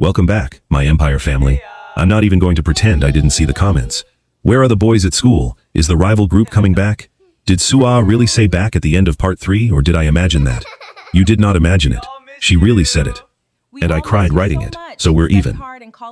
Welcome back, my Empire family. I'm not even going to pretend I didn't see the comments. Where are the boys at school? Is the rival group coming back? Did Suah really say back at the end of part 3, or did I imagine that? You did not imagine it. She really said it. And I cried writing it, so we're even.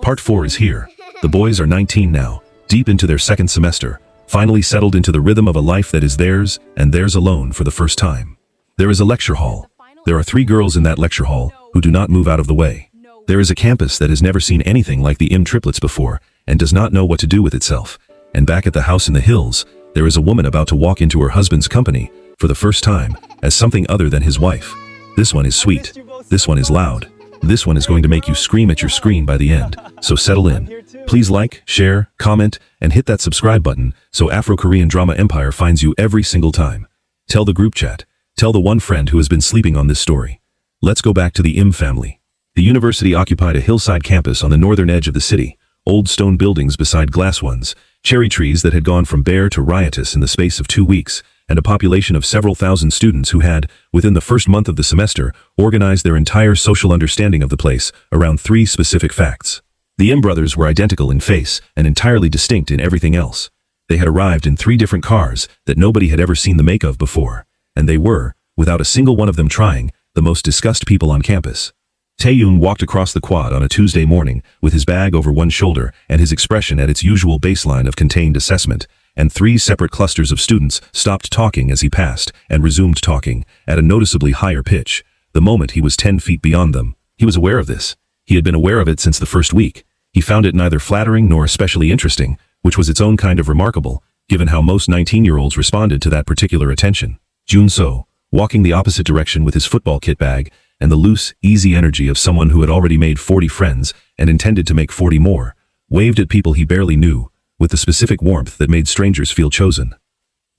Part 4 is here. The boys are 19 now, deep into their second semester, finally settled into the rhythm of a life that is theirs, and theirs alone for the first time. There is a lecture hall. There are 3 girls in that lecture hall who do not move out of the way. There is a campus that has never seen anything like the Triplets before and does not know what to do with itself. And back at the house in the hills, there is a woman about to walk into her husband's company for the first time as something other than his wife. This one is sweet. This one is loud. This one is going to make you scream at your screen by the end, so settle in. Please like, share, comment, and hit that subscribe button so Afro-Korean Drama Empire finds you every single time. Tell the group chat. Tell the one friend who has been sleeping on this story. Let's go back to the family. The university occupied a hillside campus on the northern edge of the city, old stone buildings beside glass ones, cherry trees that had gone from bare to riotous in the space of 2 weeks, and a population of several thousand students who had, within the first month of the semester, organized their entire social understanding of the place around 3 specific facts. The brothers were identical in face and entirely distinct in everything else. They had arrived in 3 different cars that nobody had ever seen the make of before, and they were, without a single one of them trying, the most discussed people on campus. Taeyoon walked across the quad on a Tuesday morning with his bag over one shoulder and his expression at its usual baseline of contained assessment, and 3 separate clusters of students stopped talking as he passed and resumed talking at a noticeably higher pitch the moment he was 10 feet beyond them. He was aware of this. He had been aware of it since the first week. He found it neither flattering nor especially interesting, which was its own kind of remarkable, given how most 19-year-olds responded to that particular attention. Jun-so, walking the opposite direction with his football kit bag and the loose, easy energy of someone who had already made 40 friends and intended to make 40 more, waved at people he barely knew, with the specific warmth that made strangers feel chosen.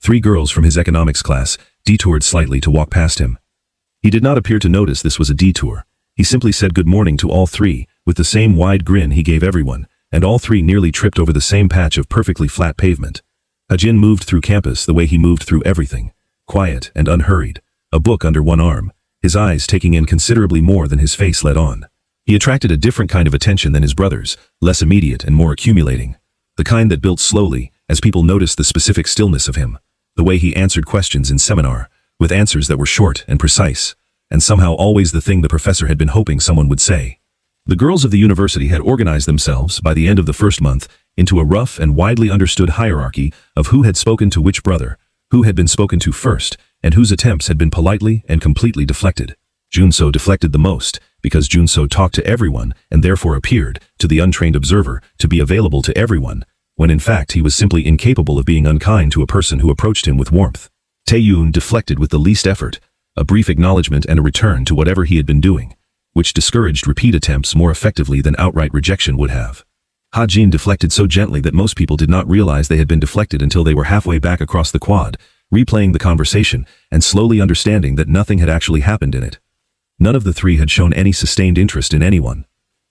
3 girls from his economics class detoured slightly to walk past him. He did not appear to notice this was a detour. He simply said good morning to all 3, with the same wide grin he gave everyone, and all 3 nearly tripped over the same patch of perfectly flat pavement. Hajin moved through campus the way he moved through everything, quiet and unhurried, a book under one arm, his eyes taking in considerably more than his face let on. He attracted a different kind of attention than his brothers, less immediate and more accumulating. The kind that built slowly, as people noticed the specific stillness of him, the way he answered questions in seminar, with answers that were short and precise, and somehow always the thing the professor had been hoping someone would say. The girls of the university had organized themselves, by the end of the first month, into a rough and widely understood hierarchy of who had spoken to which brother, who had been spoken to first, and whose attempts had been politely and completely deflected. Jun-so deflected the most, because Jun-so talked to everyone and therefore appeared, to the untrained observer, to be available to everyone, when in fact he was simply incapable of being unkind to a person who approached him with warmth. Taeyoon deflected with the least effort, a brief acknowledgement and a return to whatever he had been doing, which discouraged repeat attempts more effectively than outright rejection would have. Hajin deflected so gently that most people did not realize they had been deflected until they were halfway back across the quad, replaying the conversation and slowly understanding that nothing had actually happened in it. None of the 3 had shown any sustained interest in anyone.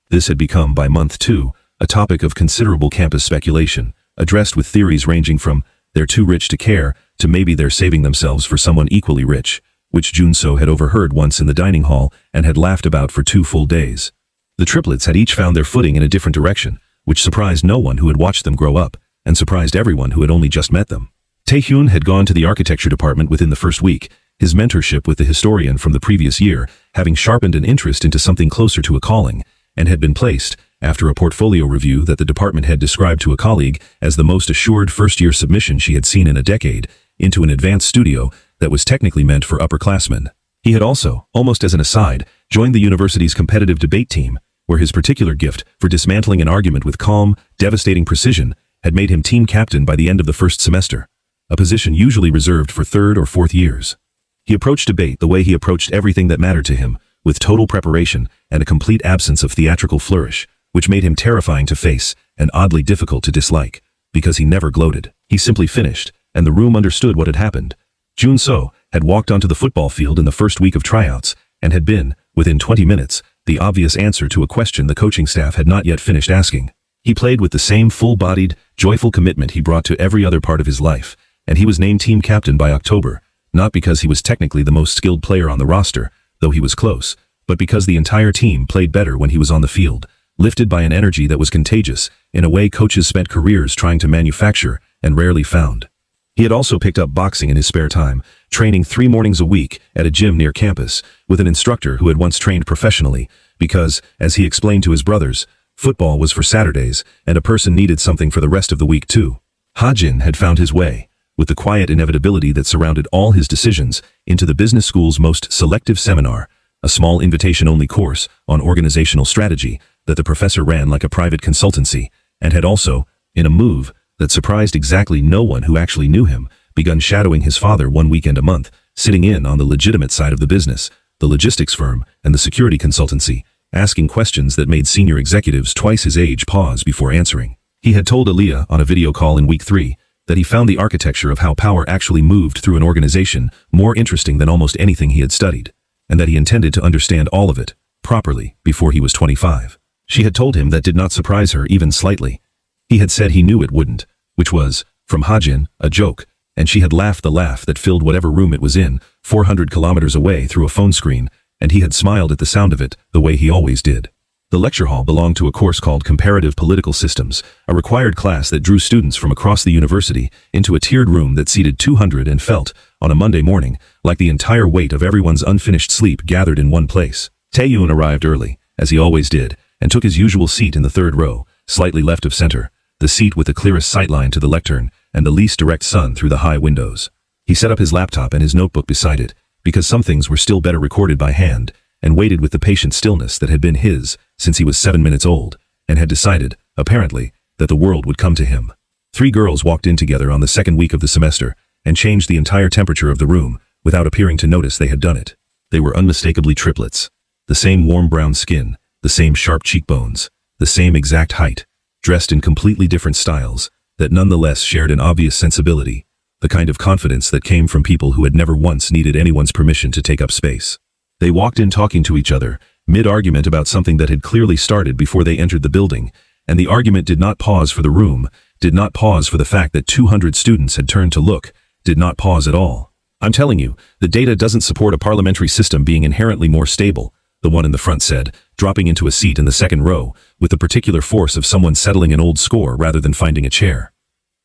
This had become, by month 2, a topic of considerable campus speculation, addressed with theories ranging from "they're too rich to care" to maybe they're saving themselves for someone equally rich, which Jun-so had overheard once in the dining hall and had laughed about for 2 full days. The triplets had each found their footing in a different direction, which surprised no one who had watched them grow up, and surprised everyone who had only just met them. Taehyun had gone to the architecture department within the first week, his mentorship with the historian from the previous year having sharpened an interest into something closer to a calling, and had been placed, after a portfolio review that the department had described to a colleague as the most assured first-year submission she had seen in a decade, into an advanced studio that was technically meant for upperclassmen. He had also, almost as an aside, joined the university's competitive debate team, where his particular gift for dismantling an argument with calm, devastating precision had made him team captain by the end of the first semester, a position usually reserved for 3rd or 4th years. He approached debate the way he approached everything that mattered to him, with total preparation and a complete absence of theatrical flourish, which made him terrifying to face and oddly difficult to dislike, because he never gloated. He simply finished, and the room understood what had happened. Jun-so had walked onto the football field in the first week of tryouts, and had been, within 20 minutes, the obvious answer to a question the coaching staff had not yet finished asking. He played with the same full-bodied, joyful commitment he brought to every other part of his life, and he was named team captain by October, not because he was technically the most skilled player on the roster, though he was close, but because the entire team played better when he was on the field, lifted by an energy that was contagious, in a way coaches spent careers trying to manufacture and rarely found. He had also picked up boxing in his spare time, training 3 mornings a week at a gym near campus, with an instructor who had once trained professionally, because, as he explained to his brothers, football was for Saturdays, and a person needed something for the rest of the week too. Ha-jin had found his way, with the quiet inevitability that surrounded all his decisions, into the business school's most selective seminar, a small invitation-only course on organizational strategy that the professor ran like a private consultancy, and had also, in a move that surprised exactly no one who actually knew him, begun shadowing his father 1 weekend a month, sitting in on the legitimate side of the business, the logistics firm and the security consultancy, asking questions that made senior executives twice his age pause before answering. He had told Aaliyah on a video call in week 3 that he found the architecture of how power actually moved through an organization more interesting than almost anything he had studied, and that he intended to understand all of it, properly, before he was 25. She had told him that did not surprise her even slightly. He had said he knew it wouldn't, which was, from Ha-jin, a joke, and she had laughed the laugh that filled whatever room it was in, 400 kilometers away through a phone screen, and he had smiled at the sound of it, the way he always did. The lecture hall belonged to a course called Comparative Political Systems, a required class that drew students from across the university into a tiered room that seated 200 and felt, on a Monday morning, like the entire weight of everyone's unfinished sleep gathered in one place. Tae-yoon arrived early, as he always did, and took his usual seat in the 3rd row, slightly left of center, the seat with the clearest sightline to the lectern and the least direct sun through the high windows. He set up his laptop and his notebook beside it, because some things were still better recorded by hand, and waited with the patient stillness that had been his since he was 7 minutes old, and had decided, apparently, that the world would come to him. 3 girls walked in together on the 2nd week of the semester, and changed the entire temperature of the room, without appearing to notice they had done it. They were unmistakably triplets. The same warm brown skin, the same sharp cheekbones, the same exact height, dressed in completely different styles, that nonetheless shared an obvious sensibility, the kind of confidence that came from people who had never once needed anyone's permission to take up space. They walked in talking to each other, mid-argument about something that had clearly started before they entered the building, and the argument did not pause for the room, did not pause for the fact that 200 students had turned to look, did not pause at all. I'm telling you, the data doesn't support a parliamentary system being inherently more stable, the one in the front said, dropping into a seat in the 2nd row, with the particular force of someone settling an old score rather than finding a chair.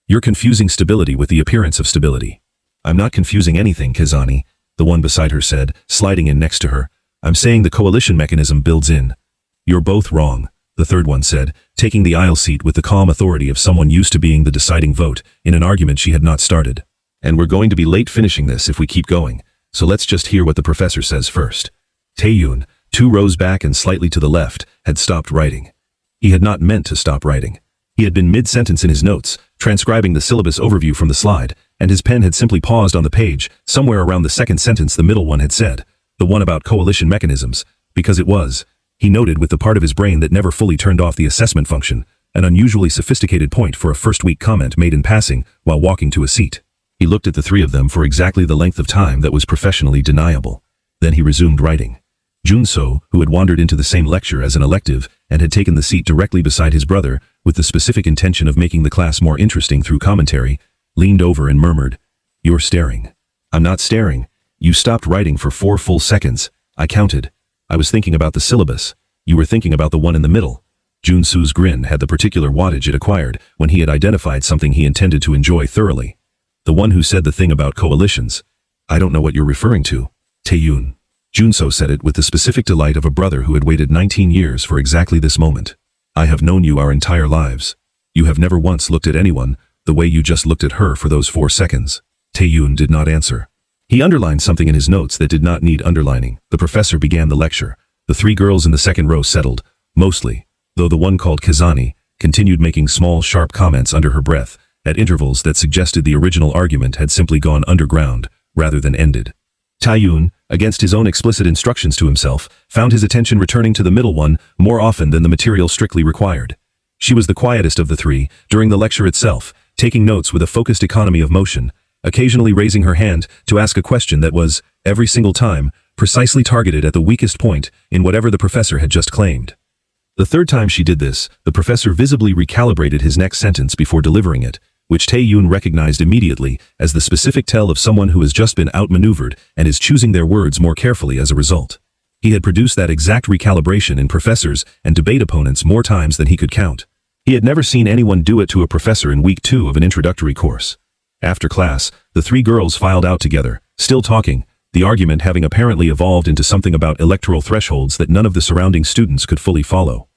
You're confusing stability with the appearance of stability. I'm not confusing anything, Kizani, the one beside her said, sliding in next to her. I'm saying the coalition mechanism builds in. You're both wrong, the 3rd one said, taking the aisle seat with the calm authority of someone used to being the deciding vote in an argument she had not started. And we're going to be late finishing this if we keep going, so let's just hear what the professor says first. Tae-yoon, 2 rows back and slightly to the left, had stopped writing. He had not meant to stop writing. He had been mid-sentence in his notes, transcribing the syllabus overview from the slide, and his pen had simply paused on the page, somewhere around the 2nd sentence the middle one had said, the one about coalition mechanisms, because it was, he noted with the part of his brain that never fully turned off the assessment function, an unusually sophisticated point for a first-week comment made in passing while walking to a seat. He looked at the 3 of them for exactly the length of time that was professionally deniable. Then he resumed writing. Junso, who had wandered into the same lecture as an elective and had taken the seat directly beside his brother with the specific intention of making the class more interesting through commentary, leaned over and murmured, "You're staring." "I'm not staring. You stopped writing for 4 full seconds. I counted. I was thinking about the syllabus. You were thinking about the one in the middle." Junsu's grin had the particular wattage it acquired when he had identified something he intended to enjoy thoroughly. "The one who said the thing about coalitions. I don't know what you're referring to." Tae-yoon. Junso said it with the specific delight of a brother who had waited 19 years for exactly this moment. "I have known you our entire lives. You have never once looked at anyone the way you just looked at her for those 4 seconds. Tae-yoon did not answer. He underlined something in his notes that did not need underlining. The professor began the lecture. The 3 girls in the 2nd row settled, mostly, though the one called Kizani continued making small, sharp comments under her breath, at intervals that suggested the original argument had simply gone underground, rather than ended. Tae-yoon, against his own explicit instructions to himself, found his attention returning to the middle one more often than the material strictly required. She was the quietest of the 3, during the lecture itself, taking notes with a focused economy of motion, occasionally raising her hand to ask a question that was, every single time, precisely targeted at the weakest point in whatever the professor had just claimed. The 3rd time she did this, the professor visibly recalibrated his next sentence before delivering it, which Tae-yoon recognized immediately as the specific tell of someone who has just been outmaneuvered and is choosing their words more carefully as a result. He had produced that exact recalibration in professors and debate opponents more times than he could count. He had never seen anyone do it to a professor in week 2 of an introductory course. After class, the 3 girls filed out together, still talking, the argument having apparently evolved into something about electoral thresholds that none of the surrounding students could fully follow.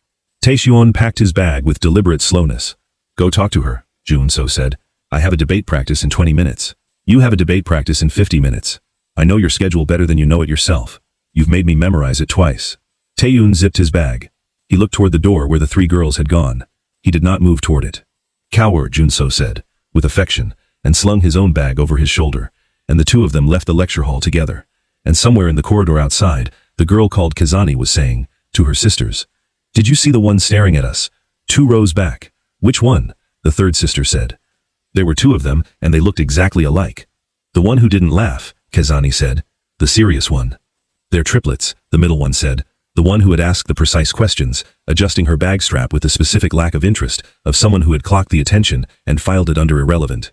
Tae-hyun packed his bag with deliberate slowness. "Go talk to her," Jun-so said. "I have a debate practice in 20 minutes. You have a debate practice in 50 minutes. I know your schedule better than you know it yourself. You've made me memorize it twice." Tae-hyun zipped his bag. He looked toward the door where the 3 girls had gone. He did not move toward it. "Coward," Jun-so said, with affection, and slung his own bag over his shoulder, and the 2 of them left the lecture hall together. And somewhere in the corridor outside, the girl called Kazani was saying, to her sisters, "Did you see the one staring at us? 2 rows back." "Which one?" the third sister said. "There were 2 of them, and they looked exactly alike." "The one who didn't laugh," Kazani said. "The serious one." "They're triplets," the middle one said, the one who had asked the precise questions, adjusting her bag strap with the specific lack of interest of someone who had clocked the attention and filed it under irrelevant.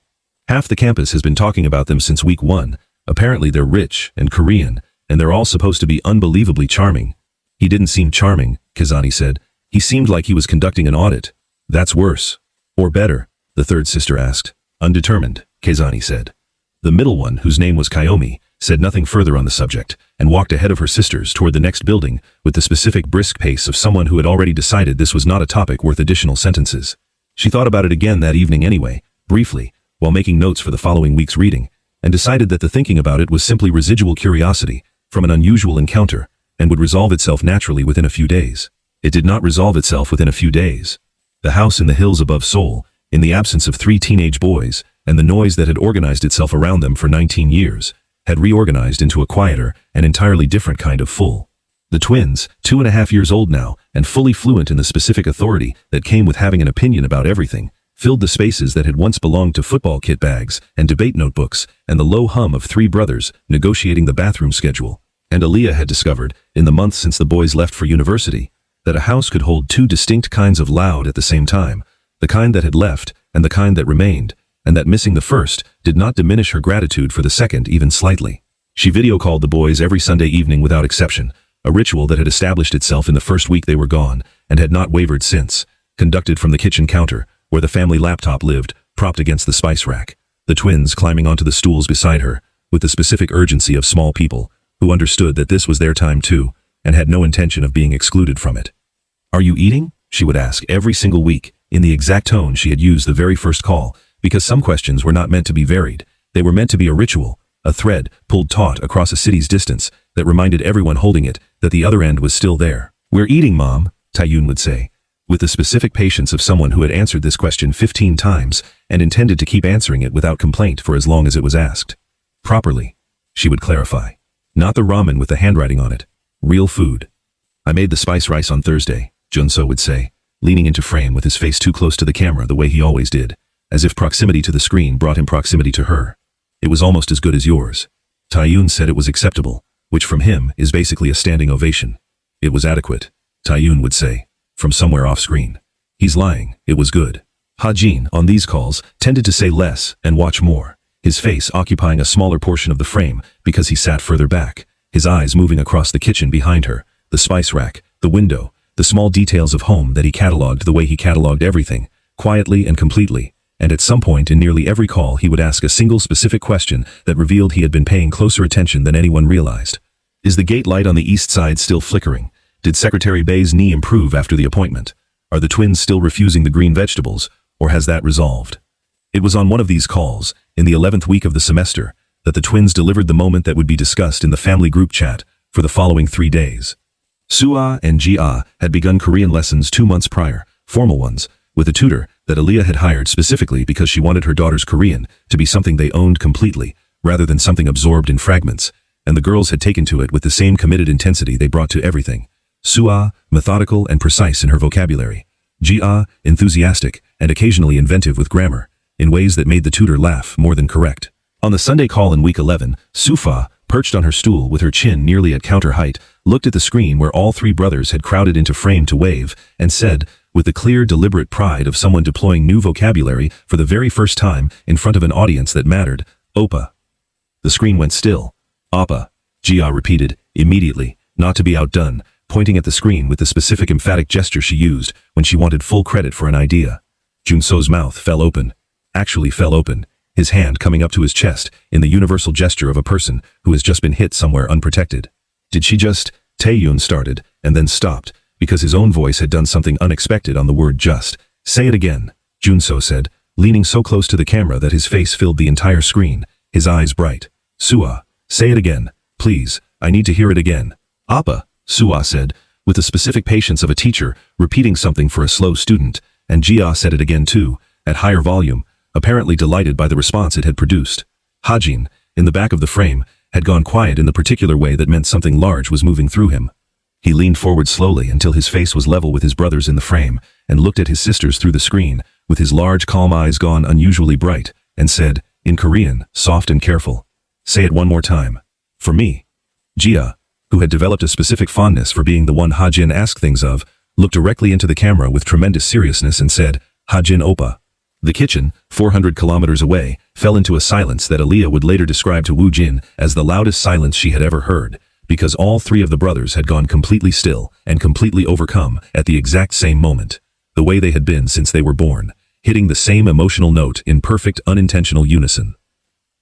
"Half the campus has been talking about them since week 1. Apparently they're rich and Korean, and they're all supposed to be unbelievably charming." "He didn't seem charming," Kazani said. "He seemed like he was conducting an audit." "That's worse." "Or better?" the third sister asked. "Undetermined," Kazani said. The middle one, whose name was Kayomi, said nothing further on the subject, and walked ahead of her sisters toward the next building with the specific brisk pace of someone who had already decided this was not a topic worth additional sentences. She thought about it again that evening anyway, briefly, while making notes for the following week's reading, and decided that the thinking about it was simply residual curiosity from an unusual encounter, and would resolve itself naturally within a few days. It did not resolve itself within a few days. The house in the hills above Seoul, in the absence of 3 teenage boys, and the noise that had organized itself around them for 19 years, had reorganized into a quieter and entirely different kind of full. The twins, 2.5 years old now, and fully fluent in the specific authority that came with having an opinion about everything, filled the spaces that had once belonged to football kit bags and debate notebooks and the low hum of 3 brothers negotiating the bathroom schedule. And Aaliyah had discovered, in the months since the boys left for university, that a house could hold 2 distinct kinds of loud at the same time, the kind that had left and the kind that remained, and that missing the first did not diminish her gratitude for the second even slightly. She video-called the boys every Sunday evening without exception, a ritual that had established itself in the first week they were gone and had not wavered since, conducted from the kitchen counter, where the family laptop lived, propped against the spice rack, the twins climbing onto the stools beside her, with the specific urgency of small people, who understood that this was their time too, and had no intention of being excluded from it. "Are you eating?" she would ask every single week, in the exact tone she had used the very first call, because some questions were not meant to be varied. They were meant to be a ritual, a thread pulled taut across a city's distance that reminded everyone holding it that the other end was still there. "We're eating, Mom," Tae-hyun would say, with the specific patience of someone who had answered this question 15 times and intended to keep answering it without complaint for as long as it was asked. "Properly," she would clarify. "Not the ramen with the handwriting on it. Real food." "I made the spice rice on Thursday," Jun-so would say, leaning into frame with his face too close to the camera the way he always did, as if proximity to the screen brought him proximity to her. "It was almost as good as yours." Tae-hyun said it was acceptable, which from him is basically a standing ovation. "It was adequate," Tae-hyun would say, from somewhere off-screen. "He's lying, it was good." Ha-jin, on these calls, tended to say less and watch more, his face occupying a smaller portion of the frame because he sat further back, his eyes moving across the kitchen behind her, the spice rack, the window, the small details of home that he catalogued the way he catalogued everything, quietly and completely, and at some point in nearly every call he would ask a single specific question that revealed he had been paying closer attention than anyone realized. "Is the gate light on the east side still flickering? Did Secretary Bay's knee improve after the appointment? Are the twins still refusing the green vegetables, or has that resolved?" It was on one of these calls, in the 11th week of the semester, that the twins delivered the moment that would be discussed in the family group chat for the following 3 days. Sua and Ji-ah had begun Korean lessons 2 months prior, formal ones, with a tutor that Aaliyah had hired specifically because she wanted her daughter's Korean to be something they owned completely, rather than something absorbed in fragments, and the girls had taken to it with the same committed intensity they brought to everything. Sua, methodical and precise in her vocabulary. Ji-ah, enthusiastic and occasionally inventive with grammar, in ways that made the tutor laugh more than correct. On the Sunday call in week 11, Sufa, perched on her stool with her chin nearly at counter height, looked at the screen where all 3 brothers had crowded into frame to wave, and said, with the clear, deliberate pride of someone deploying new vocabulary for the very first time in front of an audience that mattered, "Oppa." The screen went still. "Oppa," Ji-ah repeated, immediately, not to be outdone, pointing at the screen with the specific emphatic gesture she used when she wanted full credit for an idea. Junso's mouth fell open. Actually fell open, his hand coming up to his chest in the universal gesture of a person who has just been hit somewhere unprotected. Did she just? Taeyun started, and then stopped, because his own voice had done something unexpected on the word just. Say it again, Junso said, leaning so close to the camera that his face filled the entire screen, his eyes bright. Suah, say it again, please, I need to hear it again. Appa, Suah said, with the specific patience of a teacher repeating something for a slow student, and Jia said it again too, at higher volume, apparently delighted by the response it had produced. Hajin, in the back of the frame, had gone quiet in the particular way that meant something large was moving through him. He leaned forward slowly until his face was level with his brother's in the frame, and looked at his sisters through the screen, with his large calm eyes gone unusually bright, and said, in Korean, soft and careful, say it one more time. For me. Jia, who had developed a specific fondness for being the one Hajin asked things of, looked directly into the camera with tremendous seriousness and said, Hajin Oppa. The kitchen, 400 kilometers away, fell into a silence that Aaliyah would later describe to Woo Jin as the loudest silence she had ever heard, because all three of the brothers had gone completely still and completely overcome at the exact same moment, the way they had been since they were born, hitting the same emotional note in perfect unintentional unison.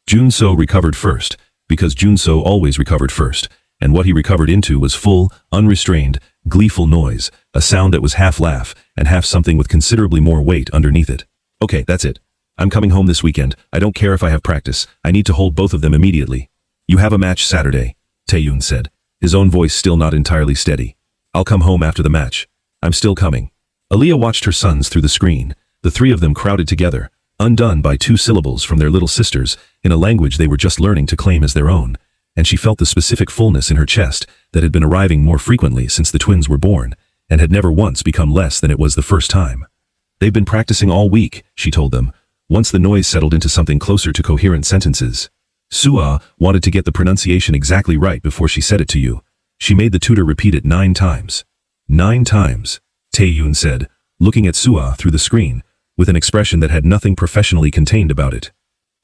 Junso recovered first, because Junso always recovered first, and what he recovered into was full, unrestrained, gleeful noise, a sound that was half laugh and half something with considerably more weight underneath it. Okay, that's it. I'm coming home this weekend. I don't care if I have practice. I need to hold both of them immediately. You have a match Saturday, Taeyun said, his own voice still not entirely steady. I'll come home after the match. I'm still coming. Aaliyah watched her sons through the screen, the three of them crowded together, undone by 2 syllables from their little sisters in a language they were just learning to claim as their own, and she felt the specific fullness in her chest that had been arriving more frequently since the twins were born, and had never once become less than it was the first time. They've been practicing all week, she told them, once the noise settled into something closer to coherent sentences. Suah wanted to get the pronunciation exactly right before she said it to you. She made the tutor repeat it 9 times. 9 times, Taeyun said, looking at Suah through the screen, with an expression that had nothing professionally contained about it.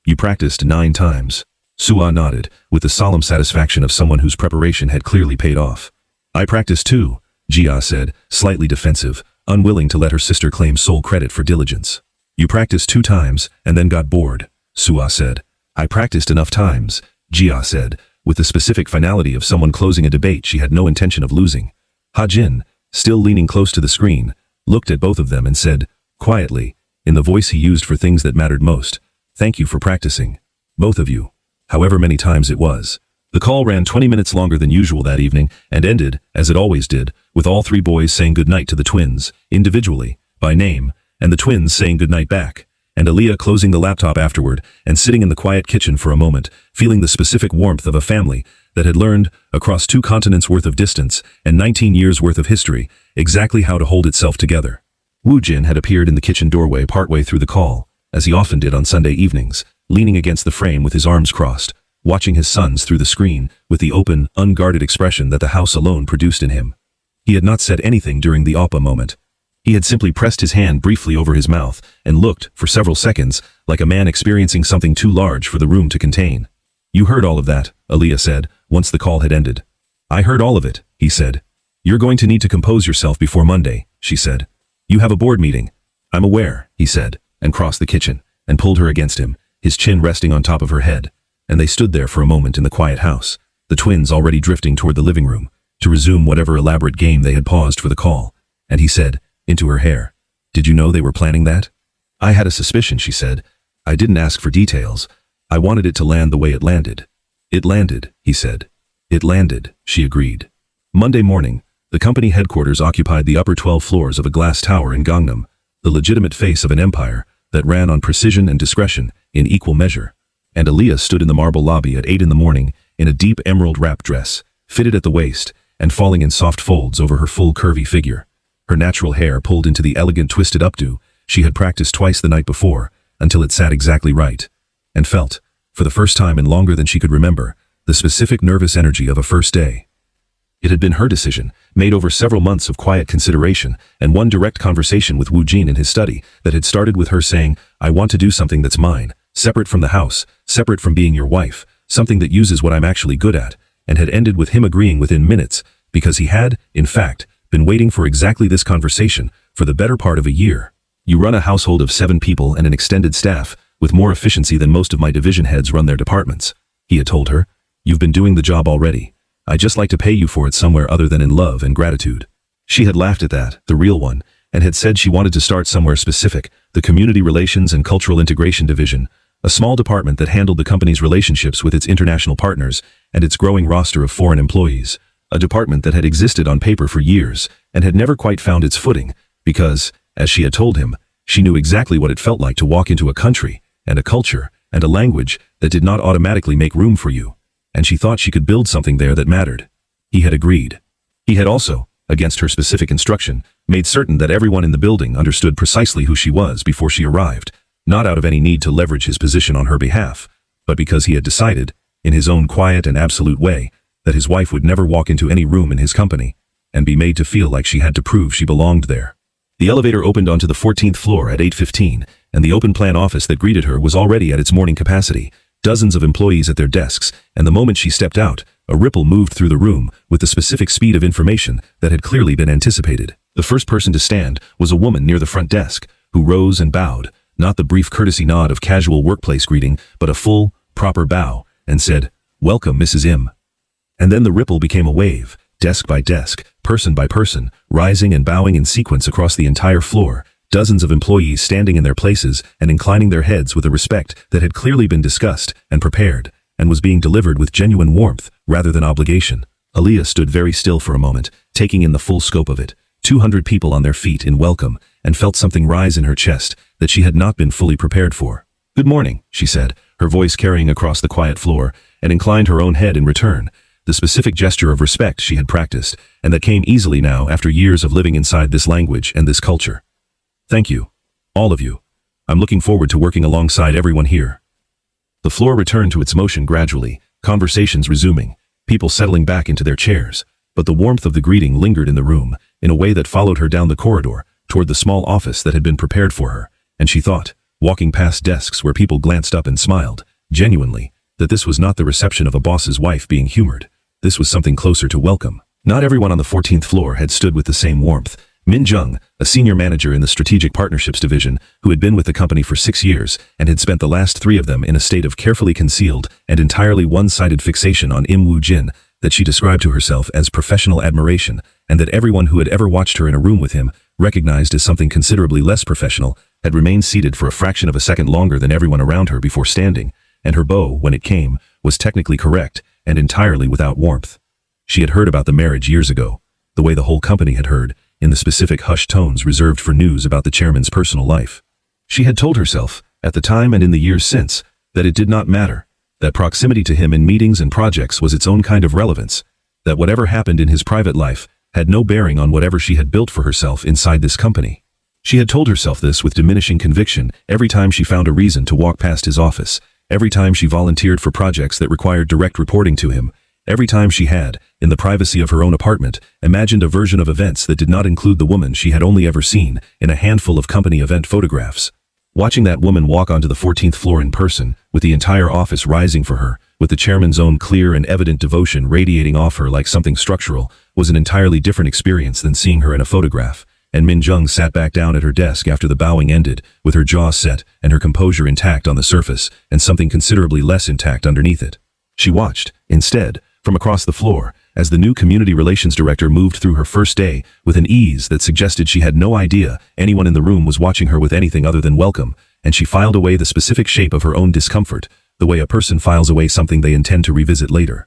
You practiced 9 times. Suah nodded, with the solemn satisfaction of someone whose preparation had clearly paid off. I practiced too, Jia said, slightly defensive, unwilling to let her sister claim sole credit for diligence. You practiced 2 times, and then got bored, Suah said. I practiced enough times, Jia said, with the specific finality of someone closing a debate she had no intention of losing. Hajin, still leaning close to the screen, looked at both of them and said, quietly, in the voice he used for things that mattered most, thank you for practicing. Both of you. However many times it was. The call ran 20 minutes longer than usual that evening, and ended, as it always did, with all 3 boys saying goodnight to the twins, individually, by name, and the twins saying goodnight back, and Aaliyah closing the laptop afterward and sitting in the quiet kitchen for a moment, feeling the specific warmth of a family that had learned, across 2 continents worth of distance and 19 years worth of history, exactly how to hold itself together. Woo Jin had appeared in the kitchen doorway partway through the call, as he often did on Sunday evenings, leaning against the frame with his arms crossed, watching his sons through the screen with the open, unguarded expression that the house alone produced in him. He had not said anything during the Appa moment. He had simply pressed his hand briefly over his mouth and looked, for several seconds, like a man experiencing something too large for the room to contain. You heard all of that, Aaliyah said, once the call had ended. I heard all of it, he said. You're going to need to compose yourself before Monday, she said. You have a board meeting. I'm aware, he said, and crossed the kitchen, and pulled her against him, his chin resting on top of her head, and they stood there for a moment in the quiet house, the twins already drifting toward the living room, to resume whatever elaborate game they had paused for the call, and he said, into her hair, did you know they were planning that? I had a suspicion, she said. I didn't ask for details. I wanted it to land the way it landed. It landed, he said. It landed, she agreed. Monday morning, the company headquarters occupied the upper 12 floors of a glass tower in Gangnam, the legitimate face of an empire that ran on precision and discretion in equal measure. And Aaliyah stood in the marble lobby at 8 in the morning in a deep emerald wrap dress, fitted at the waist and falling in soft folds over her full curvy figure. Her natural hair pulled into the elegant twisted updo she had practiced twice the night before until it sat exactly right, and felt, for the first time in longer than she could remember, the specific nervous energy of a first day. It had been her decision, made over several months of quiet consideration and one direct conversation with Woo Jin in his study that had started with her saying, I want to do something that's mine, separate from the house, separate from being your wife, something that uses what I'm actually good at, and had ended with him agreeing within minutes because he had, in fact, been waiting for exactly this conversation for the better part of a year. You run a household of 7 people and an extended staff, with more efficiency than most of my division heads run their departments, he had told her. You've been doing the job already. I'd just like to pay you for it somewhere other than in love and gratitude. She had laughed at that, the real one, and had said she wanted to start somewhere specific, the Community Relations and Cultural Integration Division, a small department that handled the company's relationships with its international partners and its growing roster of foreign employees, a department that had existed on paper for years and had never quite found its footing, because, as she had told him, she knew exactly what it felt like to walk into a country, and a culture, and a language that did not automatically make room for you, and she thought she could build something there that mattered. He had agreed. He had also, against her specific instruction, made certain that everyone in the building understood precisely who she was before she arrived, not out of any need to leverage his position on her behalf, but because he had decided, in his own quiet and absolute way, that his wife would never walk into any room in his company and be made to feel like she had to prove she belonged there. The elevator opened onto the 14th floor at 8:15, and the open plan office that greeted her was already at its morning capacity, dozens of employees at their desks, and the moment she stepped out, a ripple moved through the room with the specific speed of information that had clearly been anticipated. The first person to stand was a woman near the front desk, who rose and bowed, not the brief courtesy nod of casual workplace greeting, but a full, proper bow, and said, "Welcome, Mrs. Im." And then the ripple became a wave, desk by desk, person by person, rising and bowing in sequence across the entire floor, dozens of employees standing in their places and inclining their heads with a respect that had clearly been discussed and prepared, and was being delivered with genuine warmth rather than obligation. Aaliyah stood very still for a moment, taking in the full scope of it. 200 people on their feet in welcome, and felt something rise in her chest that she had not been fully prepared for. "Good morning," she said, her voice carrying across the quiet floor, and inclined her own head in return, the specific gesture of respect she had practiced, and that came easily now after years of living inside this language and this culture. "Thank you. All of you. I'm looking forward to working alongside everyone here." The floor returned to its motion gradually, conversations resuming, people settling back into their chairs, but the warmth of the greeting lingered in the room, in a way that followed her down the corridor, toward the small office that had been prepared for her, and she thought, walking past desks where people glanced up and smiled, genuinely, that this was not the reception of a boss's wife being humored. This was something closer to welcome. Not everyone on the 14th floor had stood with the same warmth. Min Jung, a senior manager in the Strategic Partnerships Division, who had been with the company for 6 years and had spent the last 3 of them in a state of carefully concealed and entirely one-sided fixation on Im Woo Jin, that she described to herself as professional admiration, and that everyone who had ever watched her in a room with him, recognized as something considerably less professional, had remained seated for a fraction of a second longer than everyone around her before standing, and her bow, when it came, was technically correct and entirely without warmth. She had heard about the marriage years ago, the way the whole company had heard, in the specific hushed tones reserved for news about the chairman's personal life. She had told herself, at the time and in the years since, that it did not matter, that proximity to him in meetings and projects was its own kind of relevance, that whatever happened in his private life had no bearing on whatever she had built for herself inside this company. She had told herself this with diminishing conviction every time she found a reason to walk past his office, every time she volunteered for projects that required direct reporting to him, every time she had, in the privacy of her own apartment, imagined a version of events that did not include the woman she had only ever seen in a handful of company event photographs. Watching that woman walk onto the 14th floor in person, with the entire office rising for her, with the chairman's own clear and evident devotion radiating off her like something structural, was an entirely different experience than seeing her in a photograph. And Min Jung sat back down at her desk after the bowing ended, with her jaw set and her composure intact on the surface, and something considerably less intact underneath it. She watched, instead, from across the floor, as the new community relations director moved through her first day with an ease that suggested she had no idea anyone in the room was watching her with anything other than welcome, and she filed away the specific shape of her own discomfort, the way a person files away something they intend to revisit later.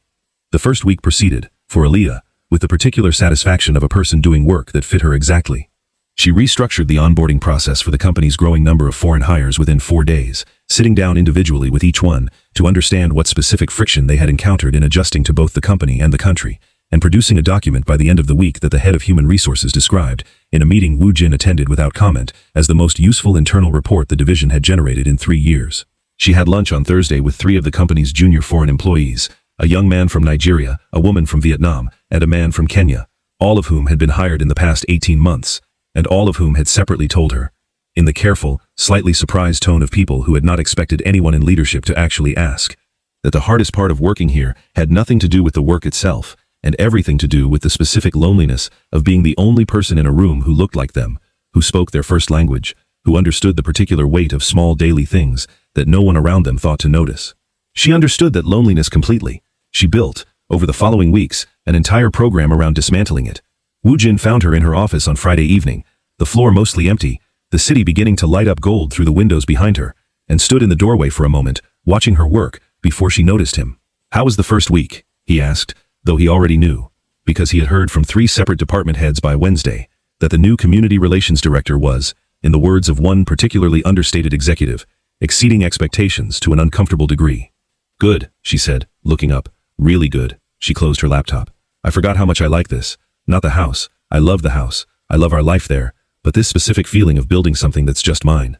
The first week proceeded, for Aaliyah, with the particular satisfaction of a person doing work that fit her exactly. She restructured the onboarding process for the company's growing number of foreign hires within 4 days, sitting down individually with each one to understand what specific friction they had encountered in adjusting to both the company and the country, and producing a document by the end of the week that the head of human resources described, in a meeting Woo Jin attended without comment, as the most useful internal report the division had generated in 3 years. She had lunch on Thursday with 3 of the company's junior foreign employees, a young man from Nigeria, a woman from Vietnam, and a man from Kenya, all of whom had been hired in the past 18 months, and all of whom had separately told her, in the careful, slightly surprised tone of people who had not expected anyone in leadership to actually ask, that the hardest part of working here had nothing to do with the work itself, and everything to do with the specific loneliness of being the only person in a room who looked like them, who spoke their first language, who understood the particular weight of small daily things that no one around them thought to notice. She understood that loneliness completely. She built, over the following weeks, an entire program around dismantling it. Woo Jin found her in her office on Friday evening, the floor mostly empty, the city beginning to light up gold through the windows behind her, and stood in the doorway for a moment, watching her work before she noticed him. "How was the first week?" he asked, though he already knew, because he had heard from 3 separate department heads by Wednesday, that the new community relations director was, in the words of one particularly understated executive, exceeding expectations to an uncomfortable degree. "Good," she said, looking up. "Really good." She closed her laptop. "I forgot how much I like this. Not the house. I love the house. I love our life there. But this specific feeling of building something that's just mine."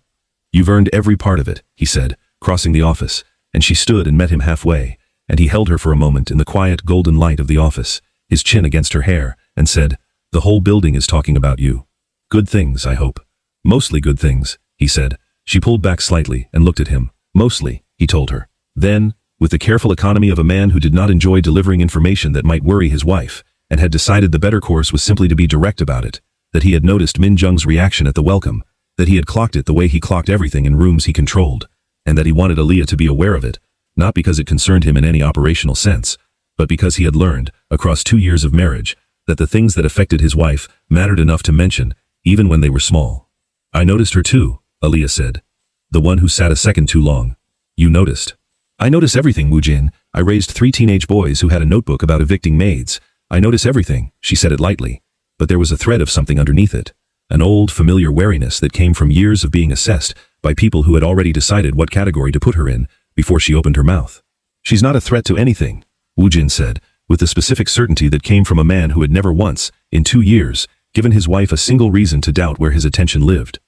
"You've earned every part of it," he said, crossing the office, and she stood and met him halfway, and he held her for a moment in the quiet golden light of the office, his chin against her hair, and said, "The whole building is talking about you. Good things, I hope." "Mostly good things," he said. She pulled back slightly and looked at him. "Mostly," he told her. Then, with the careful economy of a man who did not enjoy delivering information that might worry his wife, and had decided the better course was simply to be direct about it, that he had noticed Min Jung's reaction at the welcome, that he had clocked it the way he clocked everything in rooms he controlled, and that he wanted Aaliyah to be aware of it, not because it concerned him in any operational sense, but because he had learned, across 2 years of marriage, that the things that affected his wife mattered enough to mention, even when they were small. "I noticed her too," Aaliyah said. "The one who sat a second too long." "You noticed?" "I notice everything, Woo Jin. I raised 3 teenage boys who had a notebook about evicting maids. I notice everything," she said it lightly, but there was a thread of something underneath it, an old, familiar wariness that came from years of being assessed by people who had already decided what category to put her in before she opened her mouth. "She's not a threat to anything," Woo Jin said, with the specific certainty that came from a man who had never once, in 2 years, given his wife a single reason to doubt where his attention lived.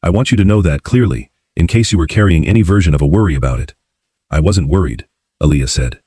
"I want you to know that clearly, in case you were carrying any version of a worry about it." "I wasn't worried," Aaliyah said.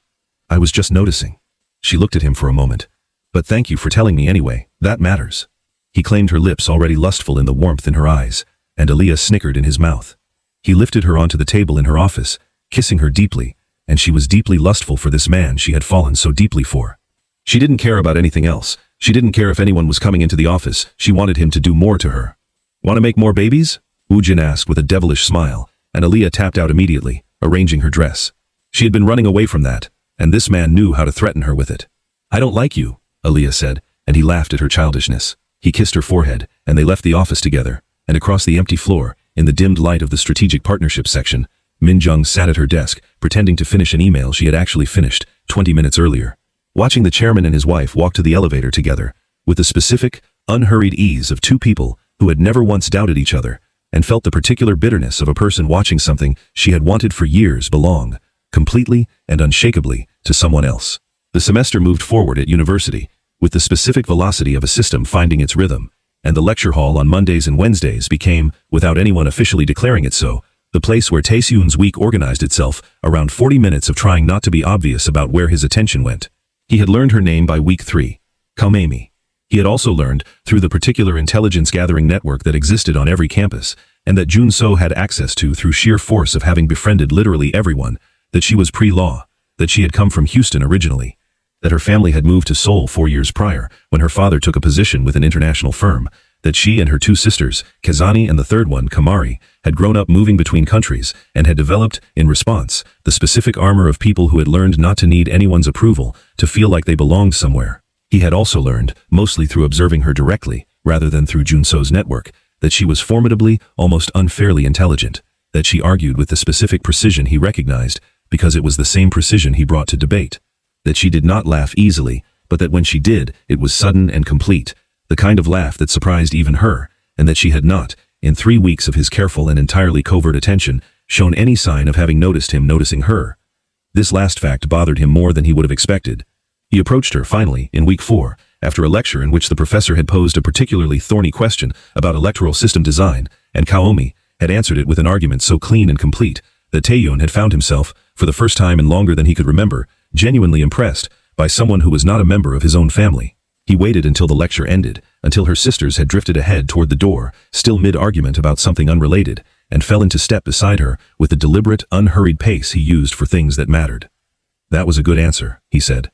"I was just noticing." She looked at him for a moment. "But thank you for telling me anyway, that matters." He claimed her lips already lustful in the warmth in her eyes, and Aaliyah snickered in his mouth. He lifted her onto the table in her office, kissing her deeply, and she was deeply lustful for this man she had fallen so deeply for. She didn't care about anything else. She didn't care if anyone was coming into the office. She wanted him to do more to her. "Want to make more babies?" Woo Jin asked with a devilish smile, and Aaliyah tapped out immediately, arranging her dress. She had been running away from that, and this man knew how to threaten her with it. "I don't like you," Aaliyah said, and he laughed at her childishness. He kissed her forehead, and they left the office together, and across the empty floor, in the dimmed light of the strategic partnership section, Min Jung sat at her desk, pretending to finish an email she had actually finished 20 minutes earlier. Watching the chairman and his wife walk to the elevator together, with the specific, unhurried ease of 2 people who had never once doubted each other, and felt the particular bitterness of a person watching something she had wanted for years belong, completely and unshakably, to someone else. The semester moved forward at university, with the specific velocity of a system finding its rhythm, and the lecture hall on Mondays and Wednesdays became, without anyone officially declaring it so, the place where Taeseun's week organized itself around 40 minutes of trying not to be obvious about where his attention went. He had learned her name by week 3, Amy. He had also learned, through the particular intelligence-gathering network that existed on every campus, and that Jun So had access to through sheer force of having befriended literally everyone, that she was pre-law, that she had come from Houston originally, that her family had moved to Seoul 4 years prior, when her father took a position with an international firm, that she and her 2 sisters, Kazani and the third one, Kamari, had grown up moving between countries, and had developed, in response, the specific armor of people who had learned not to need anyone's approval, to feel like they belonged somewhere. He had also learned, mostly through observing her directly, rather than through Jun So's network, that she was formidably, almost unfairly intelligent, that she argued with the specific precision he recognized, because it was the same precision he brought to debate, that she did not laugh easily, but that when she did, it was sudden and complete, the kind of laugh that surprised even her, and that she had not, in 3 weeks of his careful and entirely covert attention, shown any sign of having noticed him noticing her. This last fact bothered him more than he would have expected. He approached her, finally, in week 4, after a lecture in which the professor had posed a particularly thorny question about electoral system design, and Kaomi had answered it with an argument so clean and complete that Taeyeon had found himself, for the first time in longer than he could remember, genuinely impressed by someone who was not a member of his own family. He waited until the lecture ended, until her sisters had drifted ahead toward the door, still mid-argument about something unrelated, and fell into step beside her with the deliberate, unhurried pace he used for things that mattered. "That was a good answer," he said.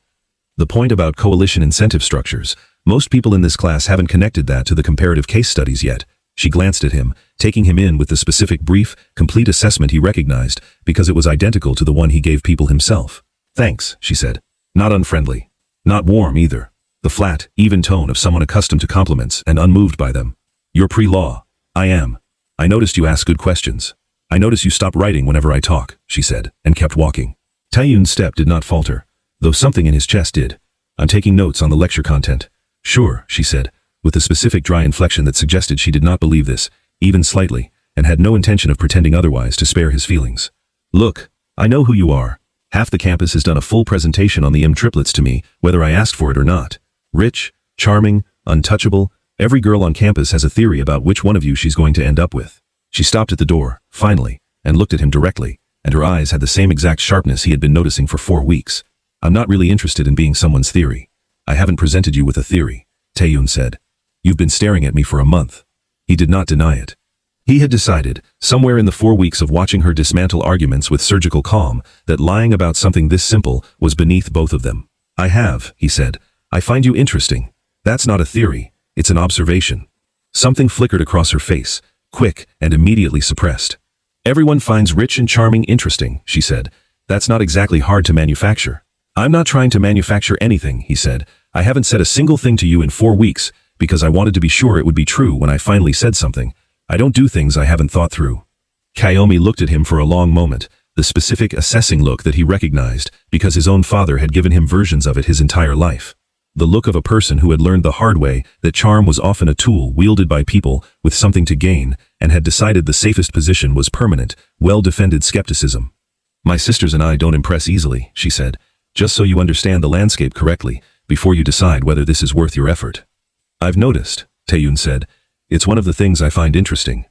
The point about coalition incentive structures, most people in this class haven't connected that to the comparative case studies yet. She glanced at him, taking him in with the specific brief, complete assessment he recognized because it was identical to the one he gave people himself. Thanks, she said. Not unfriendly. Not warm either. The flat, even tone of someone accustomed to compliments and unmoved by them. You're pre-law. I am. I noticed you ask good questions. I notice you stop writing whenever I talk, she said, and kept walking. Taeyun's step did not falter, though something in his chest did. I'm taking notes on the lecture content. Sure, she said, with a specific dry inflection that suggested she did not believe this, even slightly, and had no intention of pretending otherwise to spare his feelings. Look, I know who you are. Half the campus has done a full presentation on the Triplets to me, whether I asked for it or not. Rich, charming, untouchable, every girl on campus has a theory about which one of you she's going to end up with. She stopped at the door, finally, and looked at him directly, and her eyes had the same exact sharpness he had been noticing for 4 weeks. I'm not really interested in being someone's theory. I haven't presented you with a theory, Taeyun said. You've been staring at me for a month. He did not deny it. He had decided, somewhere in the 4 weeks of watching her dismantle arguments with surgical calm, that lying about something this simple was beneath both of them. I have, he said. I find you interesting. That's not a theory, it's an observation. Something flickered across her face, quick and immediately suppressed. Everyone finds rich and charming interesting, she said. That's not exactly hard to manufacture. I'm not trying to manufacture anything, he said. I haven't said a single thing to you in 4 weeks, because I wanted to be sure it would be true when I finally said something. I don't do things I haven't thought through. Kaomi looked at him for a long moment, the specific assessing look that he recognized because his own father had given him versions of it his entire life. The look of a person who had learned the hard way that charm was often a tool wielded by people with something to gain and had decided the safest position was permanent, well-defended skepticism. My sisters and I don't impress easily, she said, just so you understand the landscape correctly before you decide whether this is worth your effort. I've noticed, Taeyun said. It's one of the things I find interesting.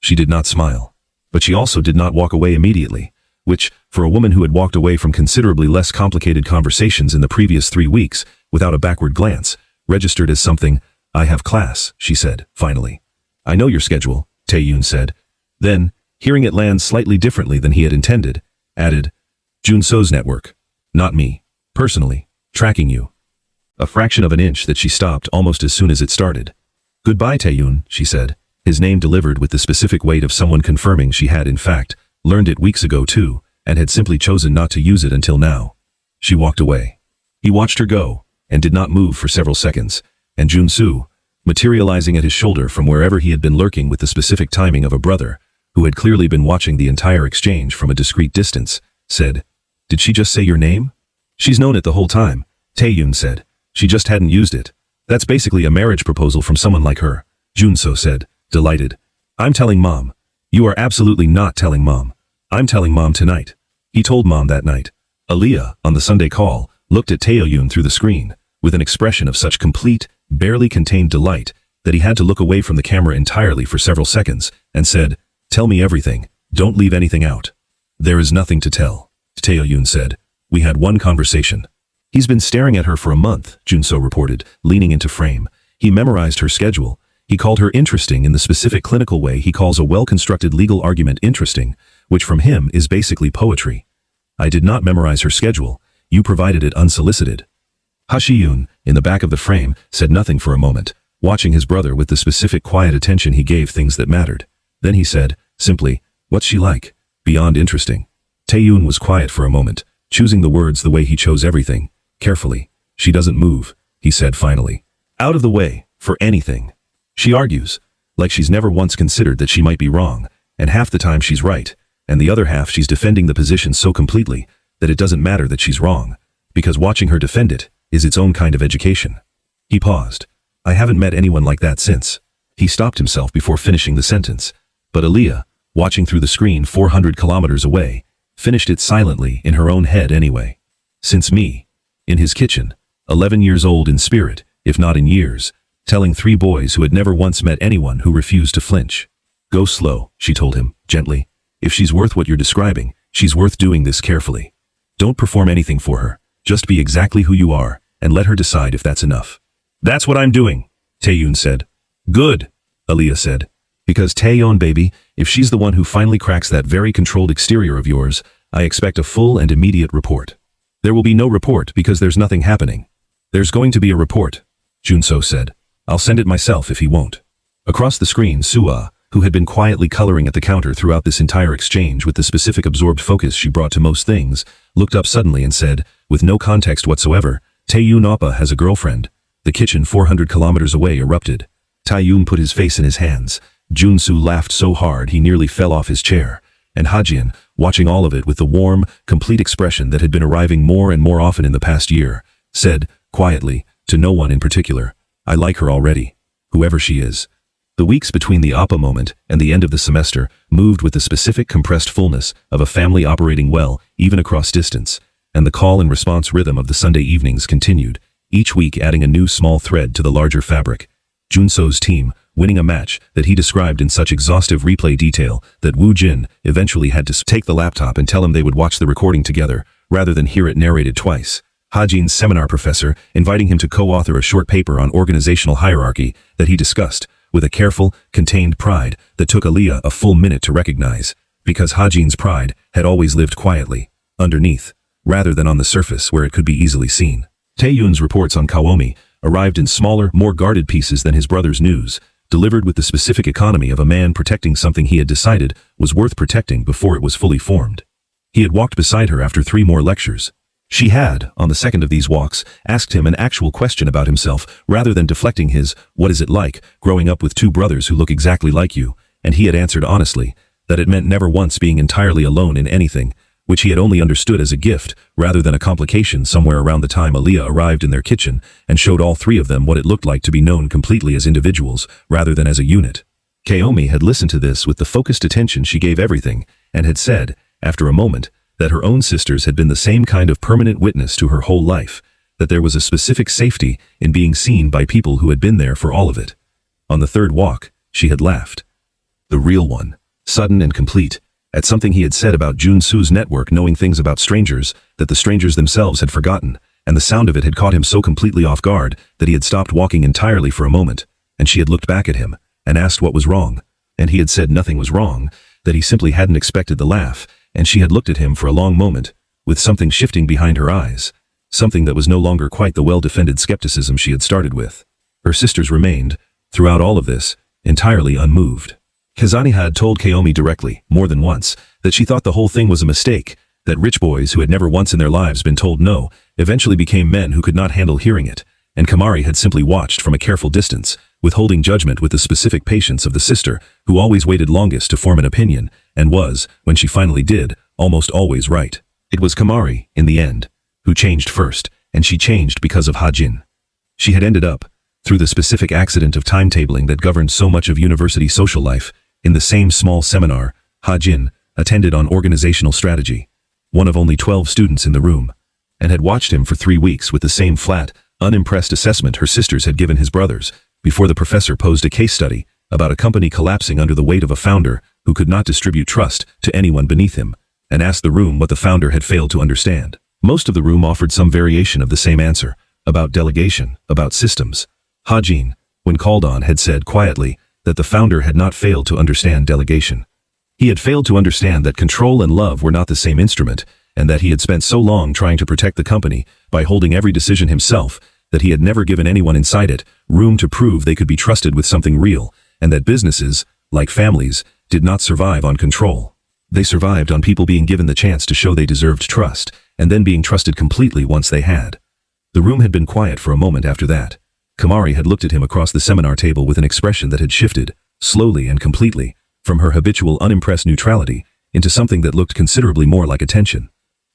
She did not smile, but she also did not walk away immediately, which, for a woman who had walked away from considerably less complicated conversations in the previous 3 weeks, without a backward glance, registered as something. I have class, she said, finally. I know your schedule, Taeyun said. Then, hearing it land slightly differently than he had intended, added, Junso's network. Not me. Personally. Tracking you. A fraction of an inch that she stopped almost as soon as it started. Goodbye, Taeyun, she said, his name delivered with the specific weight of someone confirming she had in fact learned it weeks ago too, and had simply chosen not to use it until now. She walked away. He watched her go, and did not move for several seconds, and Junsu, materializing at his shoulder from wherever he had been lurking with the specific timing of a brother, who had clearly been watching the entire exchange from a discreet distance, said, Did she just say your name? She's known it the whole time, Taeyun said. She just hadn't used it. That's basically a marriage proposal from someone like her, Junso said, delighted. I'm telling Mom. You are absolutely not telling Mom. I'm telling Mom tonight. He told Mom that night. Aaliyah, on the Sunday call, looked at Taeyun through the screen, with an expression of such complete, barely contained delight, that he had to look away from the camera entirely for several seconds, and said, Tell me everything, don't leave anything out. There is nothing to tell, Taeyun said. We had one conversation. He's been staring at her for a month, Junso reported, leaning into frame. He memorized her schedule. He called her interesting in the specific clinical way he calls a well-constructed legal argument interesting, which from him is basically poetry. I did not memorize her schedule. You provided it unsolicited. Hashiyun, in the back of the frame, said nothing for a moment, watching his brother with the specific quiet attention he gave things that mattered. Then he said, simply, What's she like? Beyond interesting. Taeyun was quiet for a moment, choosing the words the way he chose everything, carefully. She doesn't move, he said finally. Out of the way, for anything. She argues, like she's never once considered that she might be wrong, and half the time she's right, and the other half she's defending the position so completely that it doesn't matter that she's wrong, because watching her defend it is its own kind of education. He paused. I haven't met anyone like that since. He stopped himself before finishing the sentence, but Aaliyah, watching through the screen 400 kilometers away, finished it silently in her own head anyway. Since me. In his kitchen, 11 years old in spirit, if not in years, telling 3 boys who had never once met anyone who refused to flinch. Go slow, she told him, gently. If she's worth what you're describing, she's worth doing this carefully. Don't perform anything for her, just be exactly who you are, and let her decide if that's enough. That's what I'm doing, Taeyun said. Good, Aaliyah said. Because Taeyun baby, if she's the one who finally cracks that very controlled exterior of yours, I expect a full and immediate report. There will be no report because there's nothing happening. There's going to be a report, Junso said. I'll send it myself if he won't. Across the screen, Sua, who had been quietly coloring at the counter throughout this entire exchange with the specific absorbed focus she brought to most things, looked up suddenly and said, with no context whatsoever, Taeyun Oppa has a girlfriend. The kitchen 400 kilometers away erupted. Taeyun put his face in his hands. Junsu laughed so hard he nearly fell off his chair. And Hajin, watching all of it with the warm, complete expression that had been arriving more and more often in the past year, said, quietly, to no one in particular, I like her already, whoever she is. The weeks between the Appa moment and the end of the semester moved with the specific compressed fullness of a family operating well, even across distance, and the call and response rhythm of the Sunday evenings continued, each week adding a new small thread to the larger fabric. Junso's team winning a match that he described in such exhaustive replay detail that Woo Jin eventually had to take the laptop and tell him they would watch the recording together, rather than hear it narrated twice. Hajin's seminar professor inviting him to co-author a short paper on organizational hierarchy that he discussed, with a careful, contained pride that took Aaliyah a full minute to recognize, because Hajin's pride had always lived quietly, underneath, rather than on the surface where it could be easily seen. Taeyun's reports on Kaomi arrived in smaller, more guarded pieces than his brother's news, delivered with the specific economy of a man protecting something he had decided was worth protecting before it was fully formed. He had walked beside her after 3 more lectures. She had, on the second of these walks, asked him an actual question about himself rather than deflecting his, what is it like, growing up with 2 brothers who look exactly like you, and he had answered honestly, that it meant never once being entirely alone in anything, which he had only understood as a gift rather than a complication somewhere around the time Aaliyah arrived in their kitchen and showed all 3 of them what it looked like to be known completely as individuals rather than as a unit. Kaomi had listened to this with the focused attention she gave everything, and had said, after a moment, that her own sisters had been the same kind of permanent witness to her whole life, that there was a specific safety in being seen by people who had been there for all of it. On the 3rd walk, she had laughed. The real one, sudden and complete, at something he had said about Junsu's network knowing things about strangers that the strangers themselves had forgotten, and the sound of it had caught him so completely off guard that he had stopped walking entirely for a moment, and she had looked back at him and asked what was wrong, and he had said nothing was wrong, that he simply hadn't expected the laugh, and she had looked at him for a long moment, with something shifting behind her eyes, something that was no longer quite the well-defended skepticism she had started with. Her sisters remained, throughout all of this, entirely unmoved. Kazani had told Kaomi directly, more than once, that she thought the whole thing was a mistake, that rich boys who had never once in their lives been told no, eventually became men who could not handle hearing it, and Kamari had simply watched from a careful distance, withholding judgment with the specific patience of the sister who always waited longest to form an opinion, and was, when she finally did, almost always right. It was Kamari, in the end, who changed first, and she changed because of Hajin. She had ended up, through the specific accident of timetabling that governed so much of university social life, in the same small seminar Hajin attended on organizational strategy, one of only 12 students in the room, and had watched him for 3 weeks with the same flat, unimpressed assessment her sisters had given his brothers, before the professor posed a case study about a company collapsing under the weight of a founder who could not distribute trust to anyone beneath him, and asked the room what the founder had failed to understand. Most of the room offered some variation of the same answer, about delegation, about systems. Hajin, when called on, had said quietly that the founder had not failed to understand delegation. He had failed to understand that control and love were not the same instrument, and that he had spent so long trying to protect the company by holding every decision himself that he had never given anyone inside it room to prove they could be trusted with something real, and that businesses, like families, did not survive on control. They survived on people being given the chance to show they deserved trust, and then being trusted completely once they had. The room had been quiet for a moment after that. Kamari had looked at him across the seminar table with an expression that had shifted, slowly and completely, from her habitual unimpressed neutrality into something that looked considerably more like attention.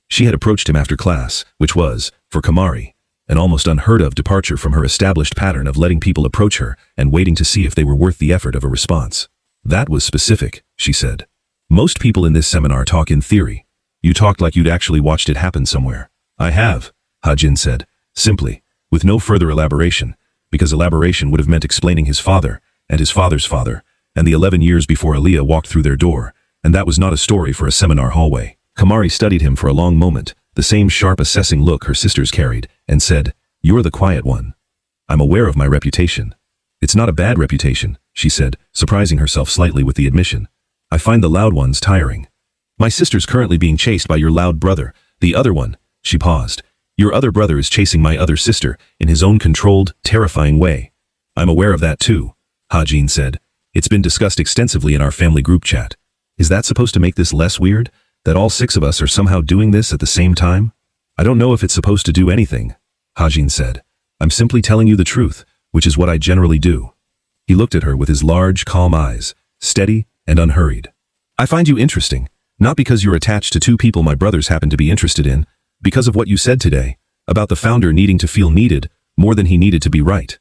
She had approached him after class, which was, for Kamari, an almost unheard-of departure from her established pattern of letting people approach her and waiting to see if they were worth the effort of a response. That was specific, she said. Most people in this seminar talk in theory. You talked like you'd actually watched it happen somewhere. I have, Hajin said, simply, with no further elaboration, because elaboration would have meant explaining his father, and his father's father, and the 11 years before Aaliyah walked through their door, and that was not a story for a seminar hallway. Kamari studied him for a long moment, the same sharp assessing look her sisters carried, and said, "You're the quiet one. I'm aware of my reputation." "It's not a bad reputation," she said, surprising herself slightly with the admission. "I find the loud ones tiring. My sister's currently being chased by your loud brother, the other one." She paused. Your other brother is chasing my other sister in his own controlled, terrifying way. I'm aware of that too, Ha-jin said. It's been discussed extensively in our family group chat. Is that supposed to make this less weird? That all 6 of us are somehow doing this at the same time? I don't know if it's supposed to do anything, Ha-jin said. I'm simply telling you the truth, which is what I generally do. He looked at her with his large, calm eyes, steady and unhurried. I find you interesting, not because you're attached to 2 people my brothers happen to be interested in, because of what you said today, about the founder needing to feel needed more than he needed to be right.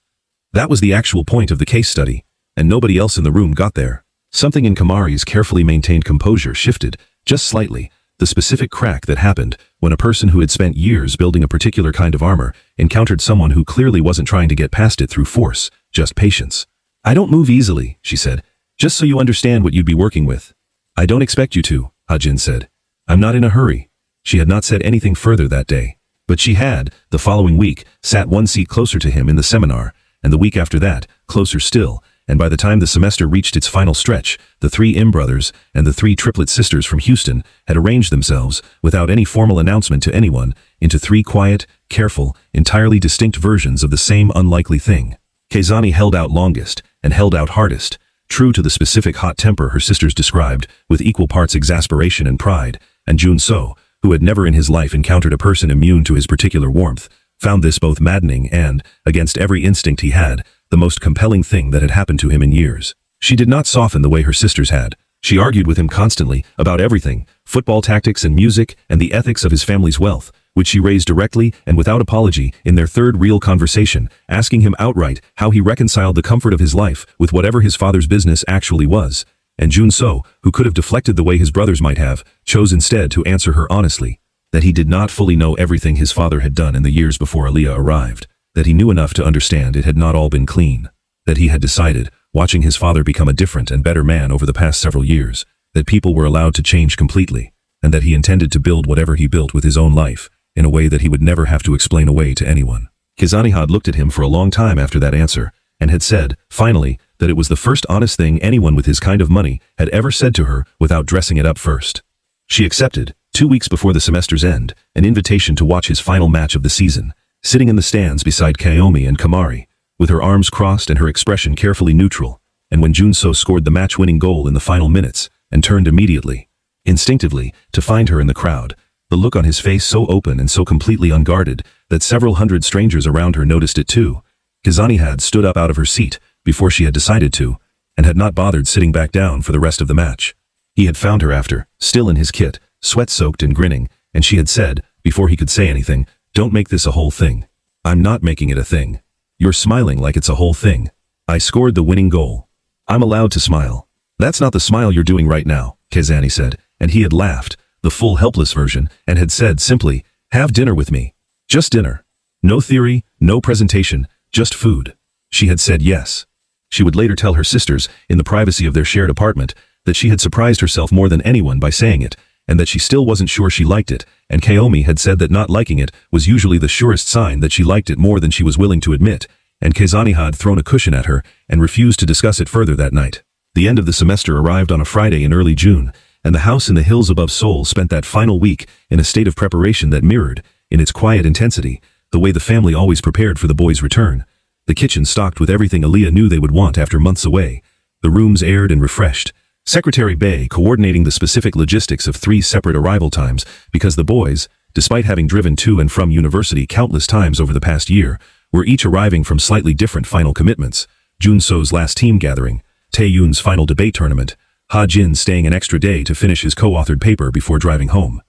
That was the actual point of the case study, and nobody else in the room got there. Something in Kamari's carefully maintained composure shifted, just slightly, the specific crack that happened when a person who had spent years building a particular kind of armor encountered someone who clearly wasn't trying to get past it through force, just patience. I don't move easily, she said, just so you understand what you'd be working with. I don't expect you to, Ha-jin said. I'm not in a hurry. She had not said anything further that day, but she had, the following week, sat 1 seat closer to him in the seminar, and the week after that, closer still, and by the time the semester reached its final stretch, the 3 Im brothers and the 3 triplet sisters from Houston had arranged themselves, without any formal announcement to anyone, into 3 quiet, careful, entirely distinct versions of the same unlikely thing. Kezani held out longest, and held out hardest, true to the specific hot temper her sisters described, with equal parts exasperation and pride, and Jun-so, who had never in his life encountered a person immune to his particular warmth, found this both maddening and, against every instinct he had, the most compelling thing that had happened to him in years. She did not soften the way her sisters had. She argued with him constantly about everything, football tactics and music and the ethics of his family's wealth, which she raised directly and without apology in their third real conversation, asking him outright how he reconciled the comfort of his life with whatever his father's business actually was. And Jun-so, who could have deflected the way his brothers might have, chose instead to answer her honestly, that he did not fully know everything his father had done in the years before Aaliyah arrived, that he knew enough to understand it had not all been clean, that he had decided, watching his father become a different and better man over the past several years, that people were allowed to change completely, and that he intended to build whatever he built with his own life, in a way that he would never have to explain away to anyone. Kezani had looked at him for a long time after that answer, and had said, finally, that it was the first honest thing anyone with his kind of money had ever said to her without dressing it up first. She accepted, 2 weeks before the semester's end, an invitation to watch his final match of the season, sitting in the stands beside Kaomi and Kamari, with her arms crossed and her expression carefully neutral, and when Jun-so scored the match-winning goal in the final minutes, and turned immediately, instinctively, to find her in the crowd, the look on his face so open and so completely unguarded that several hundred strangers around her noticed it too. Kezani had stood up out of her seat before she had decided to, and had not bothered sitting back down for the rest of the match. He had found her after, still in his kit, sweat-soaked and grinning, and she had said, before he could say anything, "Don't make this a whole thing." "I'm not making it a thing. You're smiling like it's a whole thing. I scored the winning goal. I'm allowed to smile." "That's not the smile you're doing right now," Kezani said, and he had laughed, the full helpless version, and had said simply, "Have dinner with me. Just dinner. No theory, no presentation, just food." She had said yes. She would later tell her sisters, in the privacy of their shared apartment, that she had surprised herself more than anyone by saying it, and that she still wasn't sure she liked it, and Kaomi had said that not liking it was usually the surest sign that she liked it more than she was willing to admit, and Kezani had thrown a cushion at her and refused to discuss it further that night. The end of the semester arrived on a Friday in early June, and the house in the hills above Seoul spent that final week in a state of preparation that mirrored, in its quiet intensity, the way the family always prepared for the boys' return. The kitchen stocked with everything Aaliyah knew they would want after months away, the rooms aired and refreshed, Secretary Bay coordinating the specific logistics of 3 separate arrival times because the boys, despite having driven to and from university countless times over the past year, were each arriving from slightly different final commitments: Jun-so's last team gathering, Tae-yoon's final debate tournament, Ha-jin staying an extra day to finish his co-authored paper before driving home.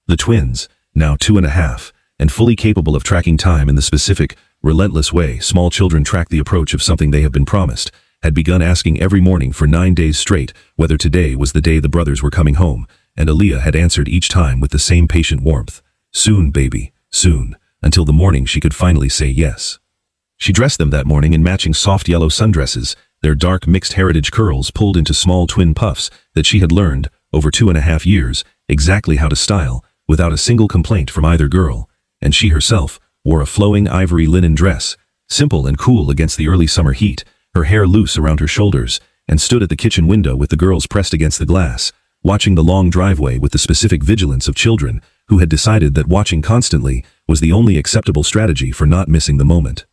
The twins, now 2.5, and fully capable of tracking time in the specific, relentless way small children track the approach of something they have been promised, had begun asking every morning for 9 days straight whether today was the day the brothers were coming home, and Aaliyah had answered each time with the same patient warmth, "Soon, baby, soon," until the morning she could finally say yes. She dressed them that morning in matching soft yellow sundresses, their dark mixed heritage curls pulled into small twin puffs that she had learned, over 2.5 years, exactly how to style, without a single complaint from either girl, and she herself wore a flowing ivory linen dress, simple and cool against the early summer heat, her hair loose around her shoulders, and stood at the kitchen window with the girls pressed against the glass, watching the long driveway with the specific vigilance of children, who had decided that watching constantly was the only acceptable strategy for not missing the moment.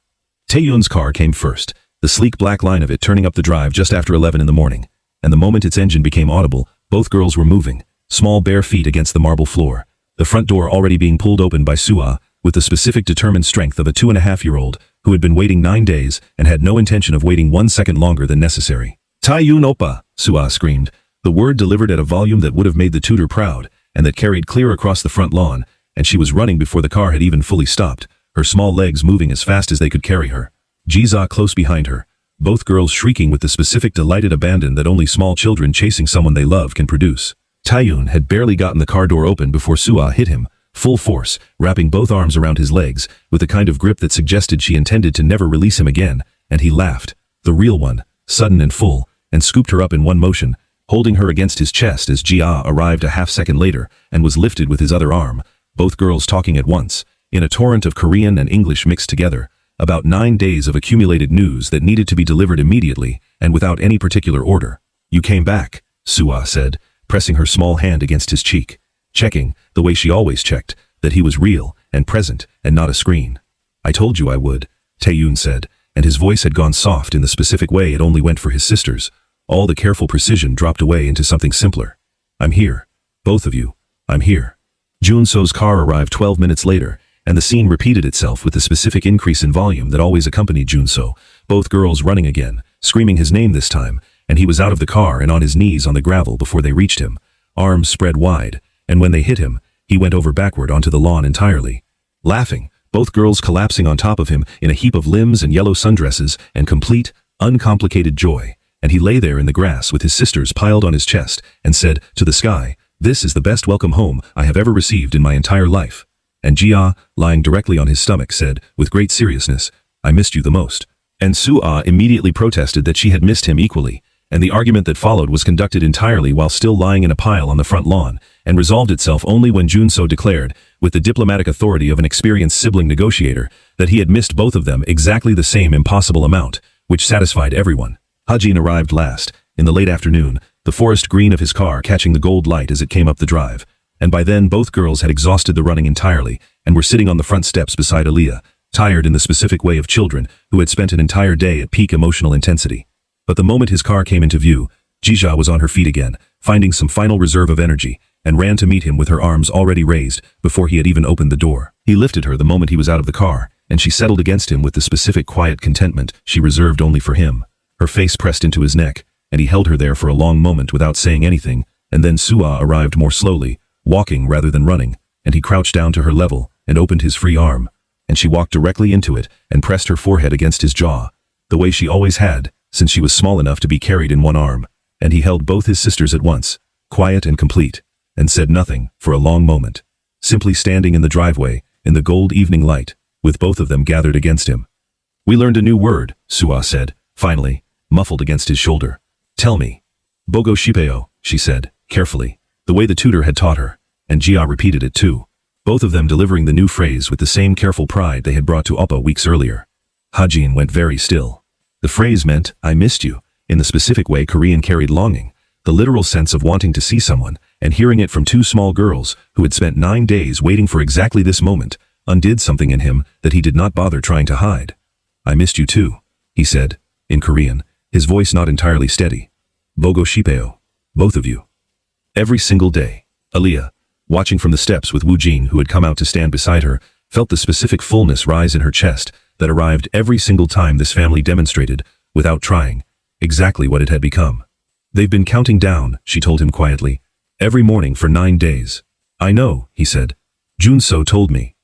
Taeyun's car came first, the sleek black line of it turning up the drive just after 11 in the morning, and the moment its engine became audible, both girls were moving, small bare feet against the marble floor, the front door already being pulled open by Suah, with the specific determined strength of a 2.5-year-old who had been waiting 9 days and had no intention of waiting 1 second longer than necessary. "Taeyun oppa," Suah screamed, the word delivered at a volume that would have made the tutor proud, and that carried clear across the front lawn, and she was running before the car had even fully stopped, her small legs moving as fast as they could carry her. Jiza close behind her, both girls shrieking with the specific delighted abandon that only small children chasing someone they love can produce. Taeyun had barely gotten the car door open before Suah hit him, full force, wrapping both arms around his legs, with a kind of grip that suggested she intended to never release him again, and he laughed, the real one, sudden and full, and scooped her up in one motion, holding her against his chest as Jia arrived a half-second later and was lifted with his other arm, both girls talking at once, in a torrent of Korean and English mixed together, about 9 days of accumulated news that needed to be delivered immediately and without any particular order. "You came back," Suah said, pressing her small hand against his cheek, checking, the way she always checked, that he was real and present and not a screen. "I told you I would," Taeyun said, and his voice had gone soft in the specific way it only went for his sisters. All the careful precision dropped away into something simpler. "I'm here. Both of you. I'm here." Junso's car arrived 12 minutes later, and the scene repeated itself with the specific increase in volume that always accompanied Junso, both girls running again, screaming his name this time, and he was out of the car and on his knees on the gravel before they reached him, arms spread wide, and when they hit him, he went over backward onto the lawn entirely. Laughing, both girls collapsing on top of him in a heap of limbs and yellow sundresses and complete, uncomplicated joy, and he lay there in the grass with his sisters piled on his chest and said, to the sky, "This is the best welcome home I have ever received in my entire life." And Jia, lying directly on his stomach, said, with great seriousness, "I missed you the most." And Suah immediately protested that she had missed him equally, and the argument that followed was conducted entirely while still lying in a pile on the front lawn, and resolved itself only when Junso declared, with the diplomatic authority of an experienced sibling negotiator, that he had missed both of them exactly the same impossible amount, which satisfied everyone. Hajin arrived last, in the late afternoon, the forest green of his car catching the gold light as it came up the drive, and by then both girls had exhausted the running entirely, and were sitting on the front steps beside Aaliyah, tired in the specific way of children who had spent an entire day at peak emotional intensity. But the moment his car came into view, Jija was on her feet again, finding some final reserve of energy, and ran to meet him with her arms already raised before he had even opened the door. He lifted her the moment he was out of the car, and she settled against him with the specific quiet contentment she reserved only for him. Her face pressed into his neck, and he held her there for a long moment without saying anything, and then Suah arrived more slowly, walking rather than running, and he crouched down to her level and opened his free arm, and she walked directly into it and pressed her forehead against his jaw, the way she always had, since she was small enough to be carried in one arm, and he held both his sisters at once, quiet and complete, and said nothing for a long moment, simply standing in the driveway, in the gold evening light, with both of them gathered against him. "We learned a new word," Suah said, finally, muffled against his shoulder. "Tell me." "Bogo shipeo," she said, carefully, the way the tutor had taught her, and Jia repeated it too, both of them delivering the new phrase with the same careful pride they had brought to Oppa weeks earlier. Hajin went very still. The phrase meant, "I missed you," in the specific way Korean carried longing, the literal sense of wanting to see someone, and hearing it from two small girls who had spent 9 days waiting for exactly this moment, undid something in him that he did not bother trying to hide. "I missed you too," he said, in Korean, his voice not entirely steady. "Bogo shipeo. Both of you. Every single day." Aaliyah, watching from the steps with Woo Jin who had come out to stand beside her, felt the specific fullness rise in her chest that arrived every single time this family demonstrated, without trying, exactly what it had become. "They've been counting down," she told him quietly, "every morning for 9 days. "I know," he said. "Junso told me.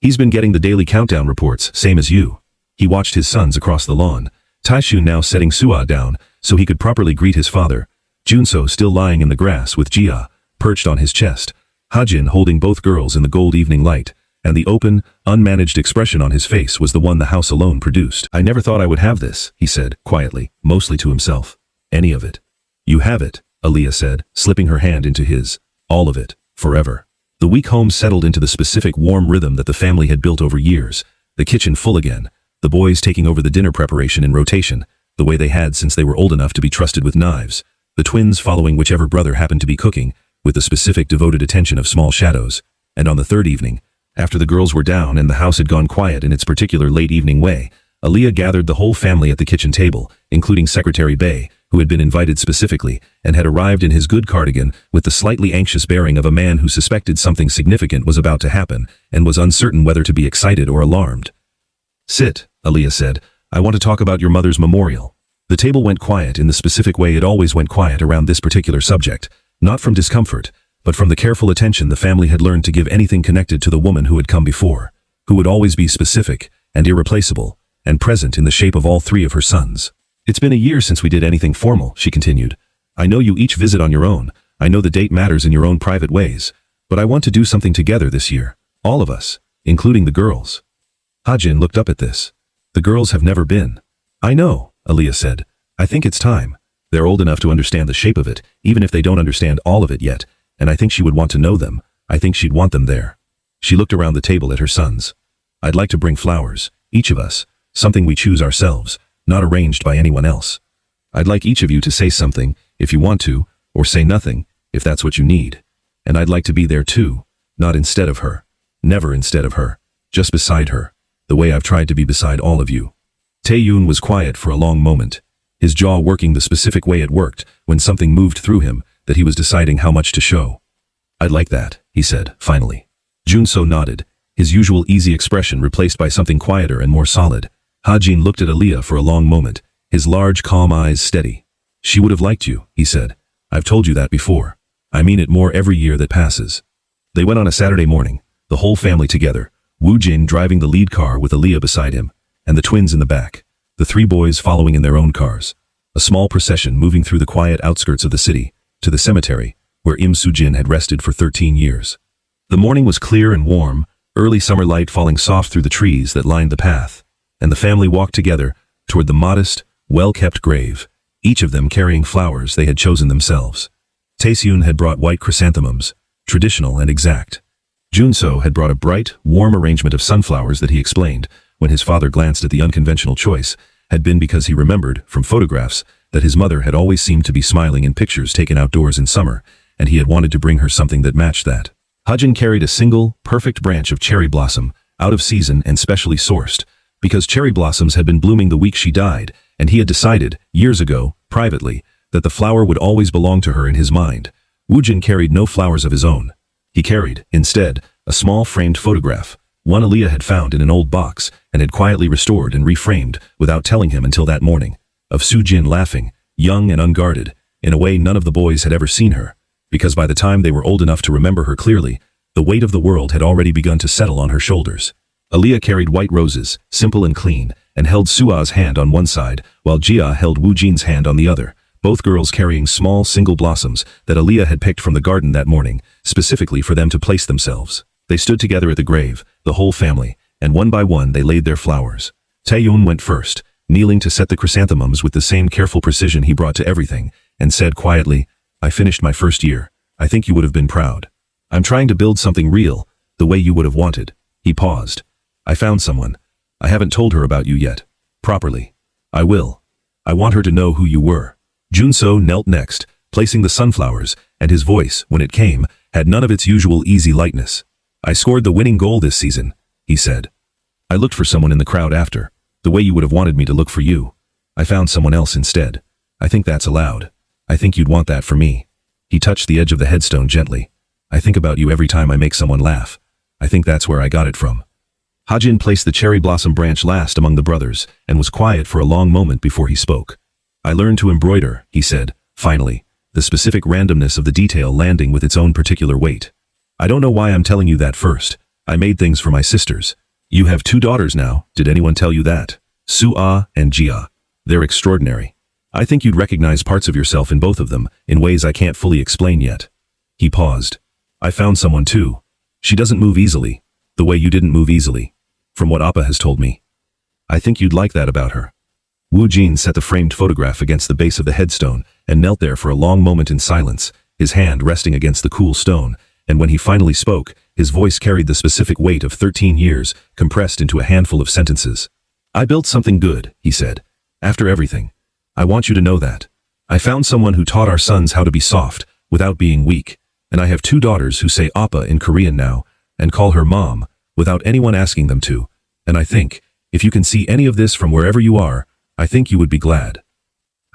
He's been getting the daily countdown reports, same as you." He watched his sons across the lawn, Taishu now setting Suah down so he could properly greet his father, Junso still lying in the grass with Jia, perched on his chest, Hajin holding both girls in the gold evening light, and the open, unmanaged expression on his face was the one the house alone produced. "I never thought I would have this," he said, quietly, mostly to himself. "Any of it." "You have it," Aaliyah said, slipping her hand into his. "All of it, forever." The week home settled into the specific warm rhythm that the family had built over years, the kitchen full again, the boys taking over the dinner preparation in rotation, the way they had since they were old enough to be trusted with knives, the twins following whichever brother happened to be cooking, with the specific devoted attention of small shadows, And on the third evening, after the girls were down and the house had gone quiet in its particular late evening way, Aaliyah gathered the whole family at the kitchen table, including Secretary Bey, who had been invited specifically, and had arrived in his good cardigan with the slightly anxious bearing of a man who suspected something significant was about to happen, and was uncertain whether to be excited or alarmed. "Sit," Aaliyah said. "I want to talk about your mother's memorial." The table went quiet in the specific way it always went quiet around this particular subject, not from discomfort, but from the careful attention the family had learned to give anything connected to the woman who had come before, who would always be specific and irreplaceable, and present in the shape of all three of her sons. "It's been a year since we did anything formal," she continued. "I know you each visit on your own. I know the date matters in your own private ways. But I want to do something together this year. All of us, including the girls." Ha-jin looked up at this. "The girls have never been." "I know," Aaliyah said. "I think it's time. They're old enough to understand the shape of it, even if they don't understand all of it yet, and I think she would want to know them. I think she'd want them there." She looked around the table at her sons. "I'd like to bring flowers, each of us, something we choose ourselves, not arranged by anyone else. I'd like each of you to say something, if you want to, or say nothing, if that's what you need. And I'd like to be there too, not instead of her, never instead of her, just beside her, the way I've tried to be beside all of you." Tae-yoon was quiet for a long moment, his jaw working the specific way it worked when something moved through him that he was deciding how much to show. "I'd like that," he said, finally. Junso nodded, his usual easy expression replaced by something quieter and more solid. Ha-jin looked at Aaliyah for a long moment, his large, calm eyes steady. "She would have liked you," he said. "I've told you that before. I mean it more every year that passes." They went on a Saturday morning, the whole family together, Woo-jin driving the lead car with Aaliyah beside him, and the twins in the back, the three boys following in their own cars. A small procession moving through the quiet outskirts of the city, to the cemetery, where Im Soo-jin had rested for 13 years. The morning was clear and warm, early summer light falling soft through the trees that lined the path, and the family walked together toward the modest, well-kept grave, each of them carrying flowers they had chosen themselves. Tae-seun had brought white chrysanthemums, traditional and exact. Junso had brought a bright, warm arrangement of sunflowers that he explained, when his father glanced at the unconventional choice, had been because he remembered, from photographs, that his mother had always seemed to be smiling in pictures taken outdoors in summer, and he had wanted to bring her something that matched that. Ha-jin carried a single, perfect branch of cherry blossom, out of season and specially sourced, because cherry blossoms had been blooming the week she died, and he had decided, years ago, privately, that the flower would always belong to her in his mind. Woo-jin carried no flowers of his own. He carried, instead, a small framed photograph, one Aaliyah had found in an old box and had quietly restored and reframed without telling him until that morning, of Soo-jin laughing, young and unguarded, in a way none of the boys had ever seen her, because by the time they were old enough to remember her clearly, the weight of the world had already begun to settle on her shoulders. Aaliyah carried white roses, simple and clean, and held Sua's hand on one side, while Jia held Woo-jin's hand on the other, both girls carrying small single blossoms that Aaliyah had picked from the garden that morning, specifically for them to place themselves. They stood together at the grave, the whole family, and one by one they laid their flowers. Tae-yoon went first, kneeling to set the chrysanthemums with the same careful precision he brought to everything, and said quietly, "I finished my first year. I think you would have been proud. I'm trying to build something real, the way you would have wanted." He paused. "I found someone. I haven't told her about you yet. Properly. I will. I want her to know who you were." Junso knelt next, placing the sunflowers, and his voice, when it came, had none of its usual easy lightness. "I scored the winning goal this season," he said. "I looked for someone in the crowd after, the way you would have wanted me to look for you. I found someone else instead. I think that's allowed. I think you'd want that for me." He touched the edge of the headstone gently. "I think about you every time I make someone laugh. I think that's where I got it from." Ha-jin placed the cherry blossom branch last among the brothers, and was quiet for a long moment before he spoke. "I learned to embroider," he said, finally, the specific randomness of the detail landing with its own particular weight. "I don't know why I'm telling you that first. I made things for my sisters. You have 2 daughters now, did anyone tell you that? Su-ah and Jia. They're extraordinary. I think you'd recognize parts of yourself in both of them, in ways I can't fully explain yet." He paused. "I found someone too. She doesn't move easily, the way you didn't move easily, from what Appa has told me. I think you'd like that about her." Woo-jin set the framed photograph against the base of the headstone and knelt there for a long moment in silence, his hand resting against the cool stone, and when he finally spoke, his voice carried the specific weight of 13 years, compressed into a handful of sentences. "I built something good," he said. "After everything. I want you to know that. I found someone who taught our sons how to be soft, without being weak, and I have 2 daughters who say Appa in Korean now, and call her mom, without anyone asking them to. And I think, if you can see any of this from wherever you are, I think you would be glad.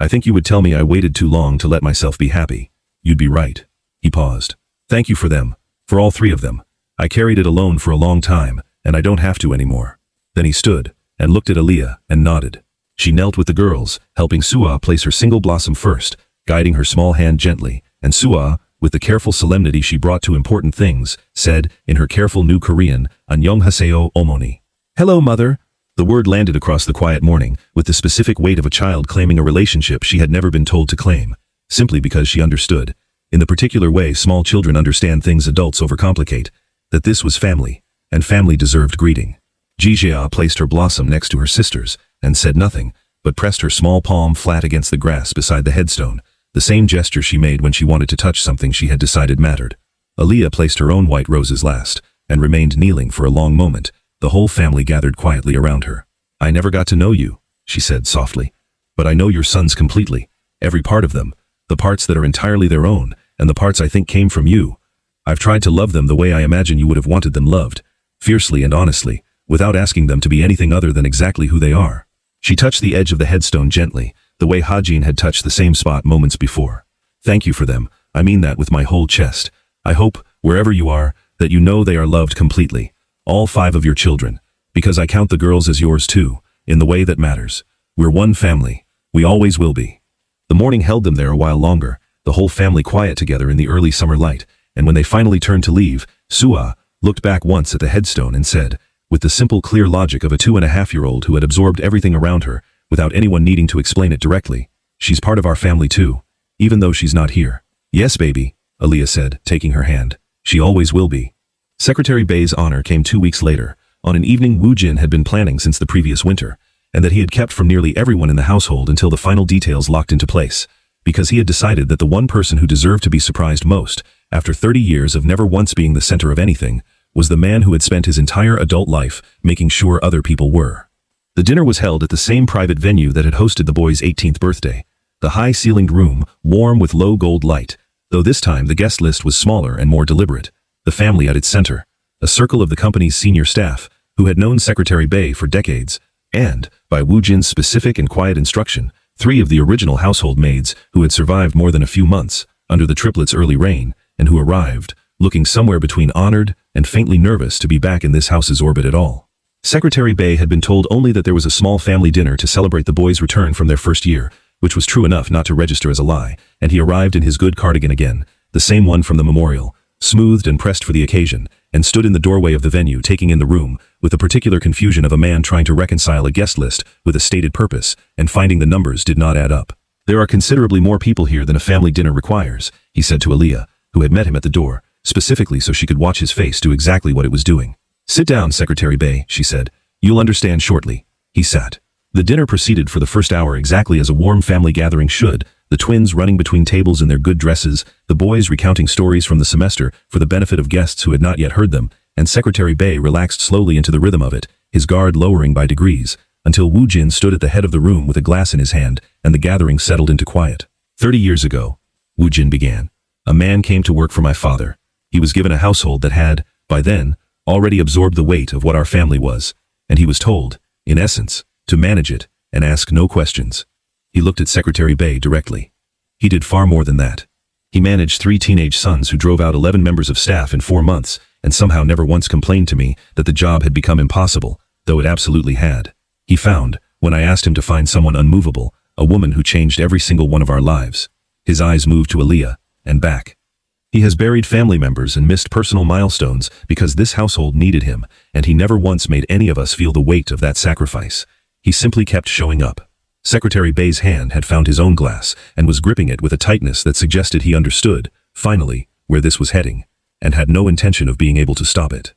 I think you would tell me I waited too long to let myself be happy. You'd be right. He paused. Thank you for them, for all three of them. I carried it alone for a long time, and I don't have to anymore. Then he stood, and looked at Aaliyah, and nodded. She knelt with the girls, helping Suah place her single blossom first, guiding her small hand gently, and Suah, with the careful solemnity she brought to important things, said, in her careful new Korean, "Annyeonghaseyo, Omoni." Hello, mother. The word landed across the quiet morning, with the specific weight of a child claiming a relationship she had never been told to claim, simply because she understood, in the particular way small children understand things adults overcomplicate, that this was family, and family deserved greeting. Jijia placed her blossom next to her sister's, and said nothing, but pressed her small palm flat against the grass beside the headstone, the same gesture she made when she wanted to touch something she had decided mattered. Aaliyah placed her own white roses last, and remained kneeling for a long moment. The whole family gathered quietly around her. I never got to know you, she said softly, but I know your sons completely, every part of them, the parts that are entirely their own, and the parts I think came from you. I've tried to love them the way I imagine you would have wanted them loved, fiercely and honestly, without asking them to be anything other than exactly who they are. She touched the edge of the headstone gently, the way Hajin had touched the same spot moments before. Thank you for them, I mean that with my whole chest. I hope, wherever you are, that you know they are loved completely, all 5 of your children, because I count the girls as yours too, in the way that matters. We're one family, we always will be. The morning held them there a while longer, the whole family quiet together in the early summer light, and when they finally turned to leave, Suah looked back once at the headstone and said, with the simple clear logic of a 2.5-year-old who had absorbed everything around her, without anyone needing to explain it directly, she's part of our family too, even though she's not here. Yes, baby, Aaliyah said, taking her hand. She always will be. Secretary Bei's honor came 2 weeks later, on an evening Woo Jin had been planning since the previous winter, and that he had kept from nearly everyone in the household until the final details locked into place, because he had decided that the one person who deserved to be surprised most, after 30 years of never once being the center of anything, was the man who had spent his entire adult life making sure other people were. The dinner was held at the same private venue that had hosted the boy's 18th birthday, the high-ceilinged room, warm with low gold light, though this time the guest list was smaller and more deliberate. The family at its center, a circle of the company's senior staff, who had known Secretary Bei for decades, and, by Woo Jin's specific and quiet instruction, 3 of the original household maids who had survived more than a few months, under the triplets' early reign, and who arrived, looking somewhere between honored and faintly nervous to be back in this house's orbit at all. Secretary Bei had been told only that there was a small family dinner to celebrate the boys' return from their first year, which was true enough not to register as a lie, and he arrived in his good cardigan again, the same one from the memorial, smoothed and pressed for the occasion, and stood in the doorway of the venue taking in the room, with the particular confusion of a man trying to reconcile a guest list with a stated purpose, and finding the numbers did not add up. There are considerably more people here than a family dinner requires, he said to Aaliyah, who had met him at the door, specifically so she could watch his face do exactly what it was doing. Sit down, Secretary Bei, she said. You'll understand shortly. He sat. The dinner proceeded for the first hour exactly as a warm family gathering should, the twins running between tables in their good dresses, the boys recounting stories from the semester for the benefit of guests who had not yet heard them, and Secretary Bei relaxed slowly into the rhythm of it, his guard lowering by degrees, until Woo Jin stood at the head of the room with a glass in his hand, and the gathering settled into quiet. 30 years ago, Woo Jin began, a man came to work for my father. He was given a household that had, by then, already absorbed the weight of what our family was, and he was told, in essence, to manage it and ask no questions. He looked at Secretary Bei directly. He did far more than that. He managed 3 teenage sons who drove out 11 members of staff in 4 months, and somehow never once complained to me that the job had become impossible, though it absolutely had. He found, when I asked him to find someone unmovable, a woman who changed every single one of our lives. His eyes moved to Aaliyah, and back. He has buried family members and missed personal milestones because this household needed him, and he never once made any of us feel the weight of that sacrifice. He simply kept showing up. Secretary Bei's hand had found his own glass and was gripping it with a tightness that suggested he understood, finally, where this was heading, and had no intention of being able to stop it.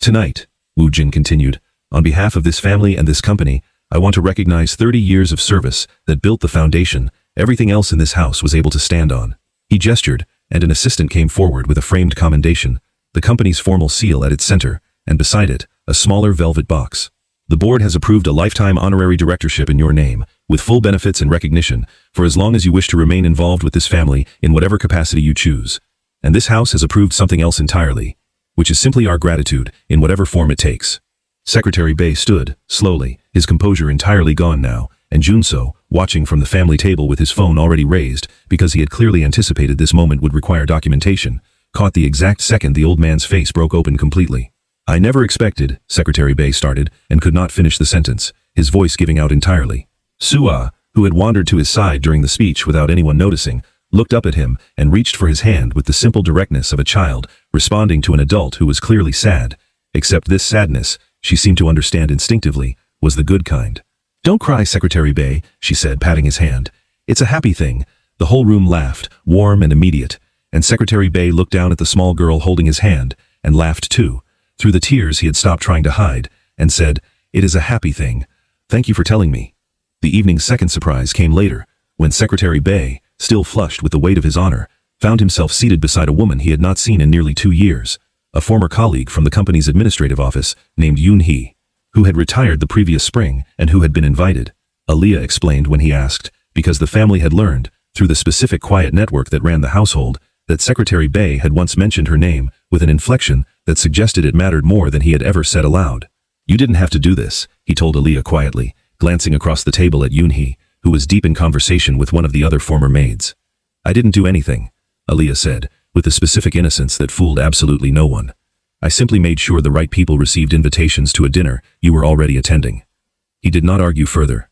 Tonight, Woo Jin continued, on behalf of this family and this company, I want to recognize 30 years of service that built the foundation everything else in this house was able to stand on. He gestured, and an assistant came forward with a framed commendation, the company's formal seal at its center, and beside it, a smaller velvet box. The board has approved a lifetime honorary directorship in your name, with full benefits and recognition, for as long as you wish to remain involved with this family in whatever capacity you choose. And this house has approved something else entirely. which is simply our gratitude, in whatever form it takes. Secretary Bae stood, slowly, his composure entirely gone now, and Junso, watching from the family table with his phone already raised, because he had clearly anticipated this moment would require documentation, caught the exact second the old man's face broke open completely. I never expected, Secretary Bae started, and could not finish the sentence, his voice giving out entirely. Sua, who had wandered to his side during the speech without anyone noticing, looked up at him and reached for his hand with the simple directness of a child responding to an adult who was clearly sad, except this sadness, she seemed to understand instinctively, was the good kind. "Don't cry, Secretary Bae," she said, patting his hand. "It's a happy thing." The whole room laughed, warm and immediate, and Secretary Bae looked down at the small girl holding his hand, and laughed too. Through the tears he had stopped trying to hide, and said, "It is a happy thing. Thank you for telling me." The evening's second surprise came later, when Secretary Bae, still flushed with the weight of his honor, found himself seated beside a woman he had not seen in nearly 2 years, a former colleague from the company's administrative office named Yoon-hee, who had retired the previous spring and who had been invited. Aaliyah explained when he asked, because the family had learned, through the specific quiet network that ran the household, that Secretary Bae had once mentioned her name with an inflection that suggested it mattered more than he had ever said aloud. "You didn't have to do this," he told Aaliyah quietly, glancing across the table at Yoon-hee, who was deep in conversation with one of the other former maids. "I didn't do anything," Aaliyah said, with a specific innocence that fooled absolutely no one. "I simply made sure the right people received invitations to a dinner you were already attending." He did not argue further.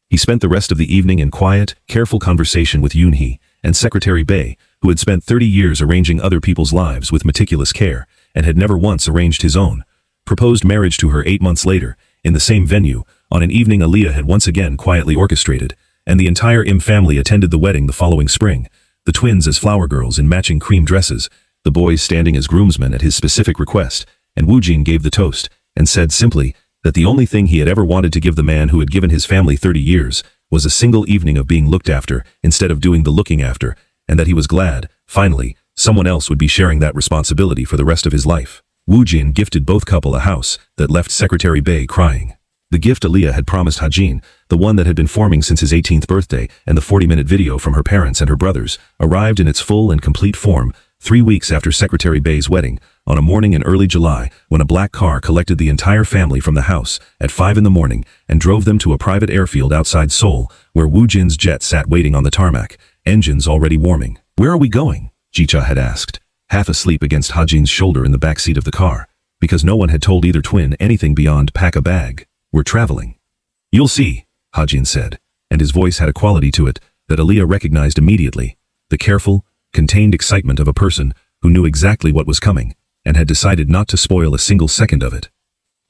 He spent the rest of the evening in quiet, careful conversation with Yoon-hee and Secretary Bae, who had spent 30 years arranging other people's lives with meticulous care, and had never once arranged his own. Proposed marriage to her 8 months later, in the same venue, on an evening Aaliyah had once again quietly orchestrated, and the entire Im family attended the wedding the following spring, the twins as flower girls in matching cream dresses, the boys standing as groomsmen at his specific request, and Woojin gave the toast, and said simply that the only thing he had ever wanted to give the man who had given his family 30 years was a single evening of being looked after instead of doing the looking after, and that he was glad, finally, someone else would be sharing that responsibility for the rest of his life. Woojin gifted both couple a house that left Secretary Bae crying. The gift Aaliyah had promised Hajin, the one that had been forming since his 18th birthday, and the 40-minute video from her parents and her brothers, arrived in its full and complete form 3 weeks after Secretary Bae's wedding, on a morning in early July, when a black car collected the entire family from the house at 5 in the morning and drove them to a private airfield outside Seoul, where Woojin's jet sat waiting on the tarmac, engines already warming. "Where are we going?" Jicha had asked, half asleep against Hajin's shoulder in the back seat of the car, because no one had told either twin anything beyond pack a bag. "We're traveling." "You'll see," Hajin said, and his voice had a quality to it that Aaliyah recognized immediately, the careful, contained excitement of a person who knew exactly what was coming, and had decided not to spoil a single second of it.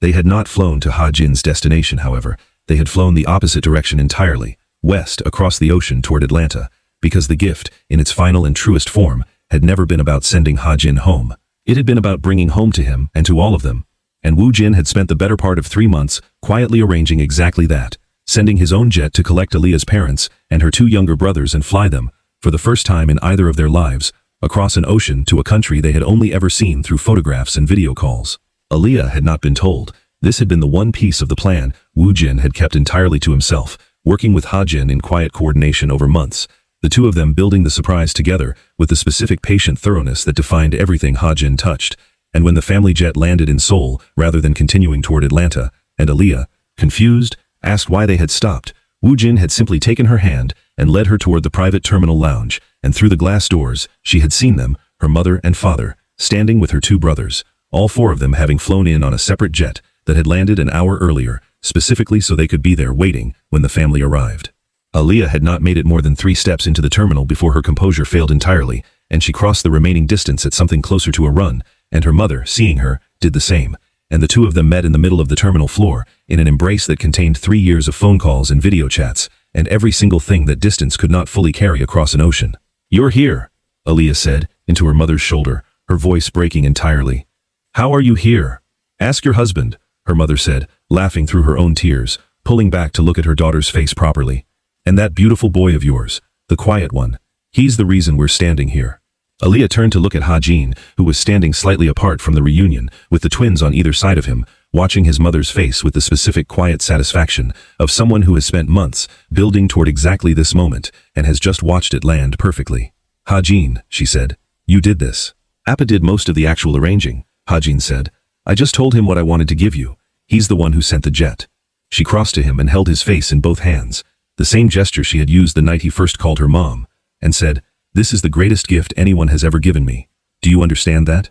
They had not flown to Hajin's destination, however. They had flown the opposite direction entirely, west across the ocean toward Atlanta, because the gift, in its final and truest form, had never been about sending Hajin home. It had been about bringing home to him and to all of them. And Woojin had spent the better part of 3 months quietly arranging exactly that, sending his own jet to collect Aaliyah's parents and her 2 younger brothers and fly them, for the first time in either of their lives, across an ocean to a country they had only ever seen through photographs and video calls. Aaliyah had not been told. This had been the one piece of the plan Woojin had kept entirely to himself, working with Hajin in quiet coordination over months, the two of them building the surprise together with the specific patient thoroughness that defined everything Hajin touched. And when the family jet landed in Seoul rather than continuing toward Atlanta, and Aaliyah, confused, asked why they had stopped, Woojin had simply taken her hand and led her toward the private terminal lounge, and through the glass doors, she had seen them, her mother and father, standing with her 2 brothers, all 4 of them having flown in on a separate jet that had landed an hour earlier, specifically so they could be there waiting when the family arrived. Aaliyah had not made it more than 3 steps into the terminal before her composure failed entirely, and she crossed the remaining distance at something closer to a run, and her mother, seeing her, did the same, and the 2 of them met in the middle of the terminal floor, in an embrace that contained 3 years of phone calls and video chats, and every single thing that distance could not fully carry across an ocean. "You're here," Aaliyah said, into her mother's shoulder, her voice breaking entirely. "How are you here?" "Ask your husband," her mother said, laughing through her own tears, pulling back to look at her daughter's face properly. "And that beautiful boy of yours, the quiet one, he's the reason we're standing here." Aaliyah turned to look at Hajin, who was standing slightly apart from the reunion, with the twins on either side of him, watching his mother's face with the specific quiet satisfaction of someone who has spent months building toward exactly this moment and has just watched it land perfectly. "Hajin," she said, "you did this." Appa did most of the actual arranging, Ha-jin said. I just told him what I wanted to give you. He's the one who sent the jet. She crossed to him and held his face in both hands, the same gesture she had used the night he first called her mom, and said, This is the greatest gift anyone has ever given me. Do you understand that?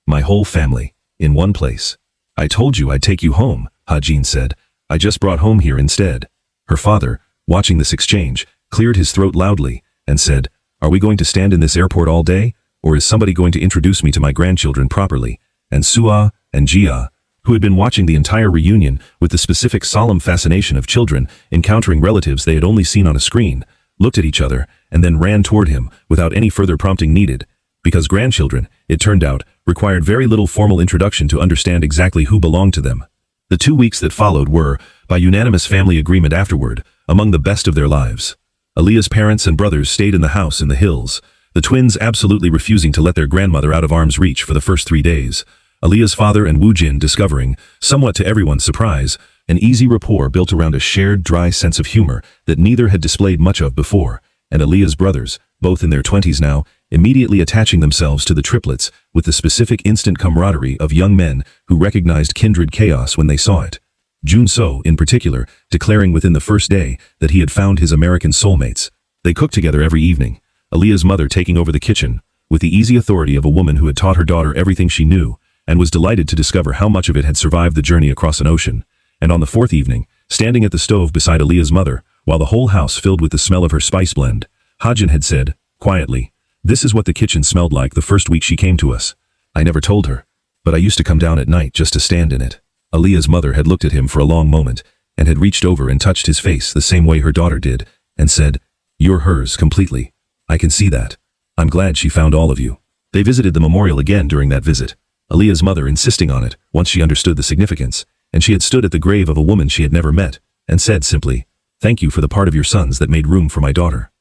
My whole family, in one place. I told you I'd take you home, Ha-jin said. I just brought home here instead. Her father, watching this exchange, cleared his throat loudly and said, Are we going to stand in this airport all day, or is somebody going to introduce me to my grandchildren properly? And Sua and Jia, who had been watching the entire reunion with the specific solemn fascination of children encountering relatives they had only seen on a screen, looked at each other and then ran toward him without any further prompting needed, because grandchildren, it turned out, required very little formal introduction to understand exactly who belonged to them. The 2 weeks that followed were, by unanimous family agreement afterward, among the best of their lives. Aaliyah's parents and brothers stayed in the house in the hills, the twins absolutely refusing to let their grandmother out of arm's reach for the first 3 days. Aaliyah's father and Woo-jin discovering, somewhat to everyone's surprise, an easy rapport built around a shared dry sense of humor that neither had displayed much of before, and Aaliyah's brothers, both in their 20s now, immediately attaching themselves to the triplets with the specific instant camaraderie of young men who recognized kindred chaos when they saw it. Jun-so, in particular, declaring within the first day that he had found his American soulmates. They cooked together every evening, Aaliyah's mother taking over the kitchen, with the easy authority of a woman who had taught her daughter everything she knew, and was delighted to discover how much of it had survived the journey across an ocean. And on the 4th evening, standing at the stove beside Aaliyah's mother, while the whole house filled with the smell of her spice blend, Ha-jin had said, quietly, This is what the kitchen smelled like the first week she came to us. I never told her, but I used to come down at night just to stand in it. Aaliyah's mother had looked at him for a long moment, and had reached over and touched his face the same way her daughter did, and said, You're hers completely. I can see that. I'm glad she found all of you. They visited the memorial again during that visit, Aaliyah's mother insisting on it once she understood the significance, and she had stood at the grave of a woman she had never met, and said simply, Thank you for the part of your sons that made room for my daughter.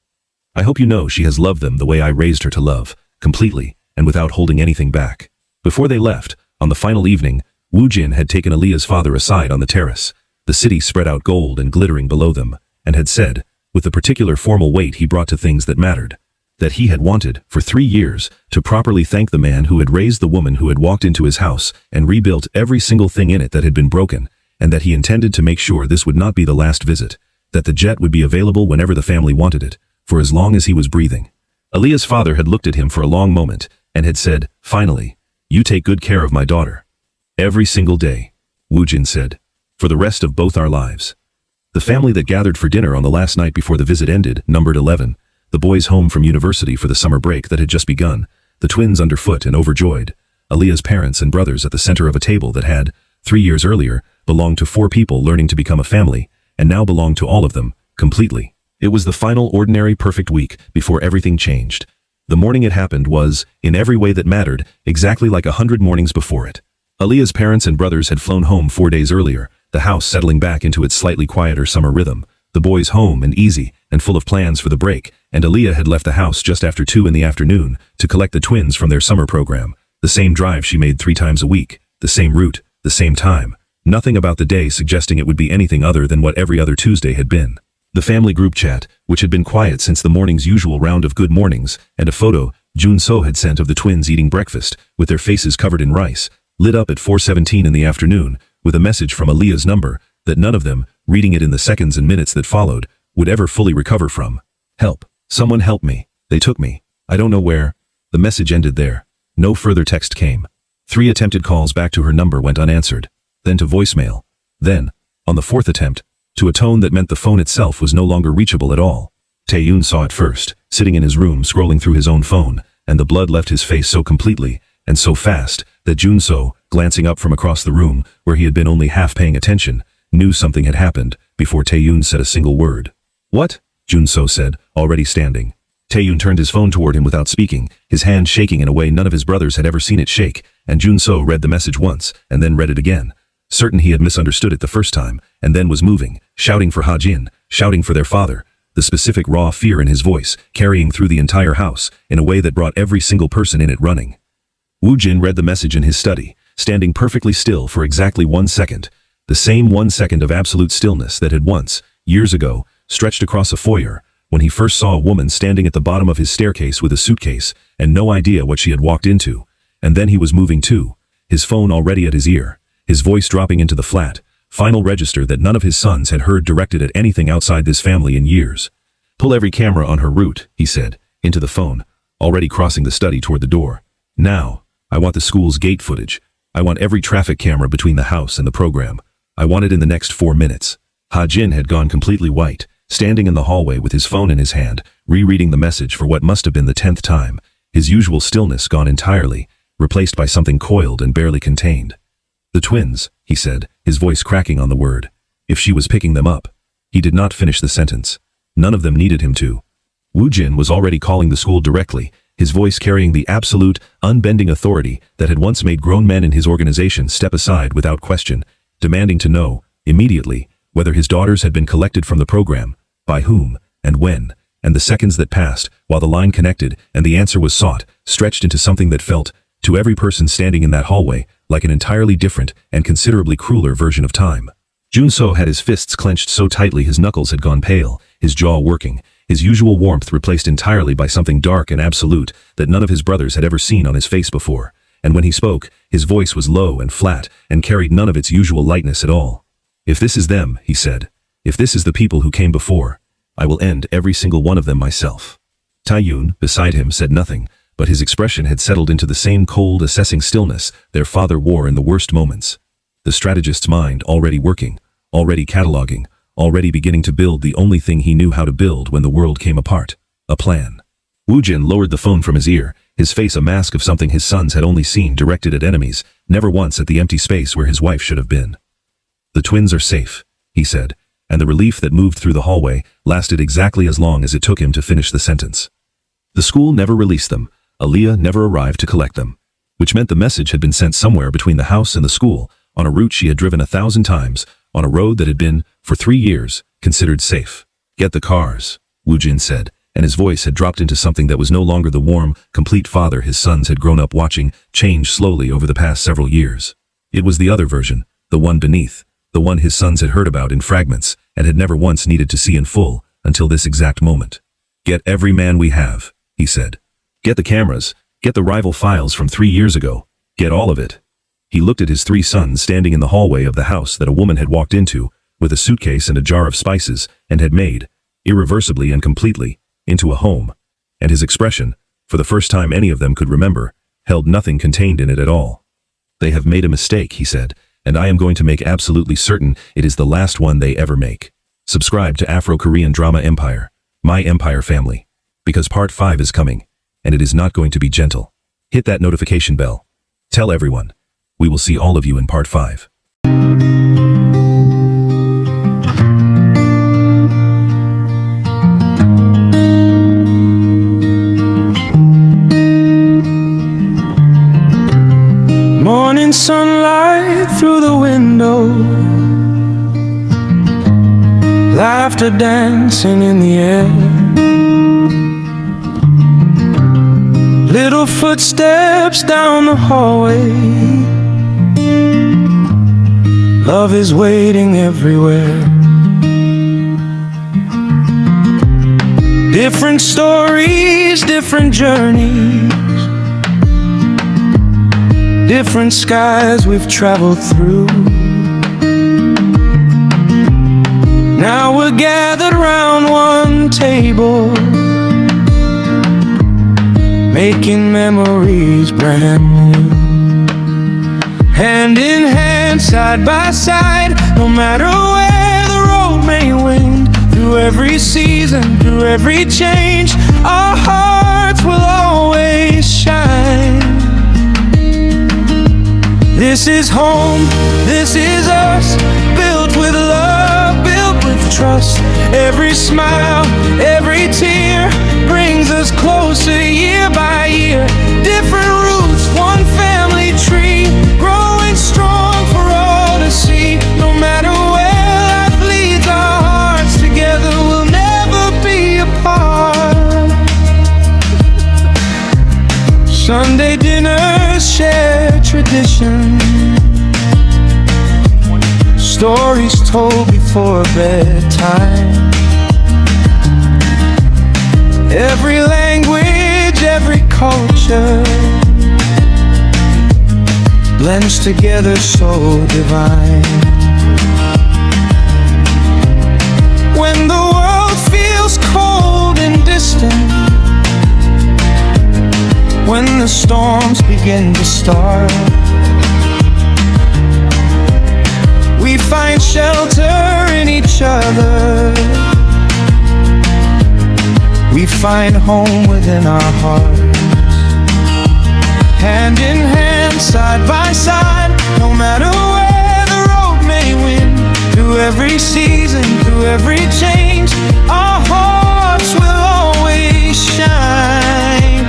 I hope you know she has loved them the way I raised her to love, completely, and without holding anything back. Before they left, on the final evening, Woo-jin had taken Aaliyah's father aside on the terrace, the city spread out gold and glittering below them, and had said, with the particular formal weight he brought to things that mattered, that he had wanted, for 3 years, to properly thank the man who had raised the woman who had walked into his house and rebuilt every single thing in it that had been broken, and that he intended to make sure this would not be the last visit, that the jet would be available whenever the family wanted it, for as long as he was breathing. Aaliyah's father had looked at him for a long moment, and had said, Finally, you take good care of my daughter. Every single day, Woo-jin said, for the rest of both our lives. The family that gathered for dinner on the last night before the visit ended numbered 11, the boys home from university for the summer break that had just begun, the twins underfoot and overjoyed, Aaliyah's parents and brothers at the center of a table that had, 3 years earlier, belonged to 4 people learning to become a family, and now belonged to all of them, completely. It was the final ordinary perfect week before everything changed. The morning it happened was, in every way that mattered, exactly like 100 mornings before it. Aaliyah's parents and brothers had flown home 4 days earlier, the house settling back into its slightly quieter summer rhythm, the boys home and easy and full of plans for the break, and Aaliyah had left the house just after 2 in the afternoon to collect the twins from their summer program, the same drive she made 3 times a week, the same route, the same time, nothing about the day suggesting it would be anything other than what every other Tuesday had been. The family group chat, which had been quiet since the morning's usual round of good mornings, and a photo Jun-so had sent of the twins eating breakfast, with their faces covered in rice, lit up at 4:17 in the afternoon, with a message from Aaliyah's number that none of them, reading it in the seconds and minutes that followed, would ever fully recover from. Help. Someone help me. They took me. I don't know where. The message ended there. No further text came. 3 attempted calls back to her number went unanswered. Then to voicemail. Then, on the 4th attempt, to a tone that meant the phone itself was no longer reachable at all. Tae-yoon saw it first, sitting in his room scrolling through his own phone, and the blood left his face so completely, and so fast, that Jun-so, glancing up from across the room, where he had been only half paying attention, knew something had happened, before Tae-yoon said a single word. What? Jun-so said, already standing. Tae-yoon turned his phone toward him without speaking, his hand shaking in a way none of his brothers had ever seen it shake, and Jun-so read the message once, and then read it again, certain he had misunderstood it the first time, and then was moving, shouting for Ha-jin, shouting for their father, the specific raw fear in his voice, carrying through the entire house, in a way that brought every single person in it running. Woo-jin read the message in his study, standing perfectly still for exactly 1 second, the same 1 second of absolute stillness that had once, years ago, stretched across a foyer, when he first saw a woman standing at the bottom of his staircase with a suitcase, and no idea what she had walked into, and then he was moving too, his phone already at his ear, his voice dropping into the flat, final register that none of his sons had heard directed at anything outside this family in years. "Pull every camera on her route," he said, into the phone, already crossing the study toward the door. "Now, I want the school's gate footage. I want every traffic camera between the house and the program. I want it in the next 4 minutes." Ha-Jin had gone completely white, standing in the hallway with his phone in his hand, rereading the message for what must have been the 10th time, his usual stillness gone entirely, replaced by something coiled and barely contained. "The twins," he said, his voice cracking on the word. "If she was picking them up." He did not finish the sentence. None of them needed him to. Woo-jin was already calling the school directly, his voice carrying the absolute, unbending authority that had once made grown men in his organization step aside without question, demanding to know, immediately, whether his daughters had been collected from the program, by whom, and when, and the seconds that passed, while the line connected and the answer was sought, stretched into something that felt, to every person standing in that hallway, like an entirely different and considerably crueler version of time. Junso had his fists clenched so tightly his knuckles had gone pale, his jaw working, his usual warmth replaced entirely by something dark and absolute that none of his brothers had ever seen on his face before, and when he spoke, his voice was low and flat and carried none of its usual lightness at all. "If this is them," he said, "if this is the people who came before, I will end every single one of them myself." Taeyun, beside him, said nothing, but his expression had settled into the same cold, assessing stillness their father wore in the worst moments. The strategist's mind already working, already cataloging, already beginning to build the only thing he knew how to build when the world came apart, a plan. Woo-jin lowered the phone from his ear, his face a mask of something his sons had only seen directed at enemies, never once at the empty space where his wife should have been. "The twins are safe," he said, and the relief that moved through the hallway lasted exactly as long as it took him to finish the sentence. The school never released them, Aaliyah never arrived to collect them, which meant the message had been sent somewhere between the house and the school, on a route she had driven 1,000 times, on a road that had been, for 3 years, considered safe. "Get the cars," Woo-jin said, and his voice had dropped into something that was no longer the warm, complete father his sons had grown up watching change slowly over the past several years. It was the other version, the one beneath, the one his sons had heard about in fragments and had never once needed to see in full until this exact moment. "Get every man we have," he said. "Get the cameras, get the rival files from 3 years ago, get all of it." He looked at his 3 sons standing in the hallway of the house that a woman had walked into, with a suitcase and a jar of spices, and had made, irreversibly and completely, into a home, and his expression, for the first time any of them could remember, held nothing contained in it at all. "They have made a mistake," he said, "and I am going to make absolutely certain it is the last one they ever make. Subscribe to Afro-Korean Drama Empire, my Empire family, because part 5 is coming, and it is not going to be gentle. Hit that notification bell. Tell everyone. We will see all of you in part 5. Morning sunlight through the window, laughter dancing in the air, little footsteps down the hallway. Love is waiting everywhere. Different stories, different journeys, different skies we've traveled through. Now we're gathered round one table, making memories brand new. Hand in hand, side by side, no matter where the road may wind. Through every season, through every change, our hearts will always shine. This is home, this is us, built with love, built with trust. Every smile, every tear brings us closer year by year. Different roots, one family tree, growing strong for all to see. No matter where life leads, our hearts together will never be apart. Sunday dinners, shared tradition, stories told before bedtime. Every language, every culture, blends together so divine. When the world feels cold and distant, when the storms begin to start, we find shelter in each other. We find home within our hearts. Hand in hand, side by side, no matter where the road may win. Through every season, through every change, our hearts will always shine.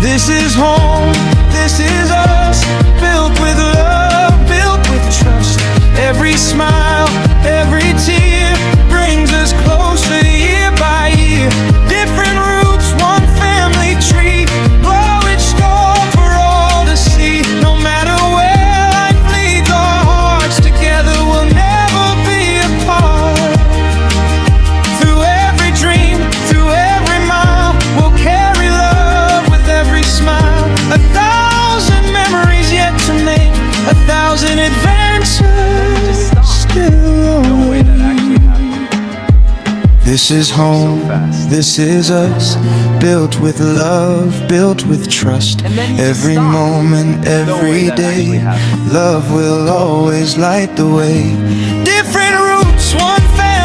This is home, this is us, built with love, built with trust. Every smile, every tear brings us closer year by year. Different roots, one family tree, blow each storm for all to see. No matter where life leads, our hearts together will never be apart. Through every dream, through every mile, we'll carry love with every smile. 1,000 memories yet to make, 1,000 adventures still away. This is home, this is us, built with love, built with trust. Every moment, every day, love will always light the way. Different roots, one family.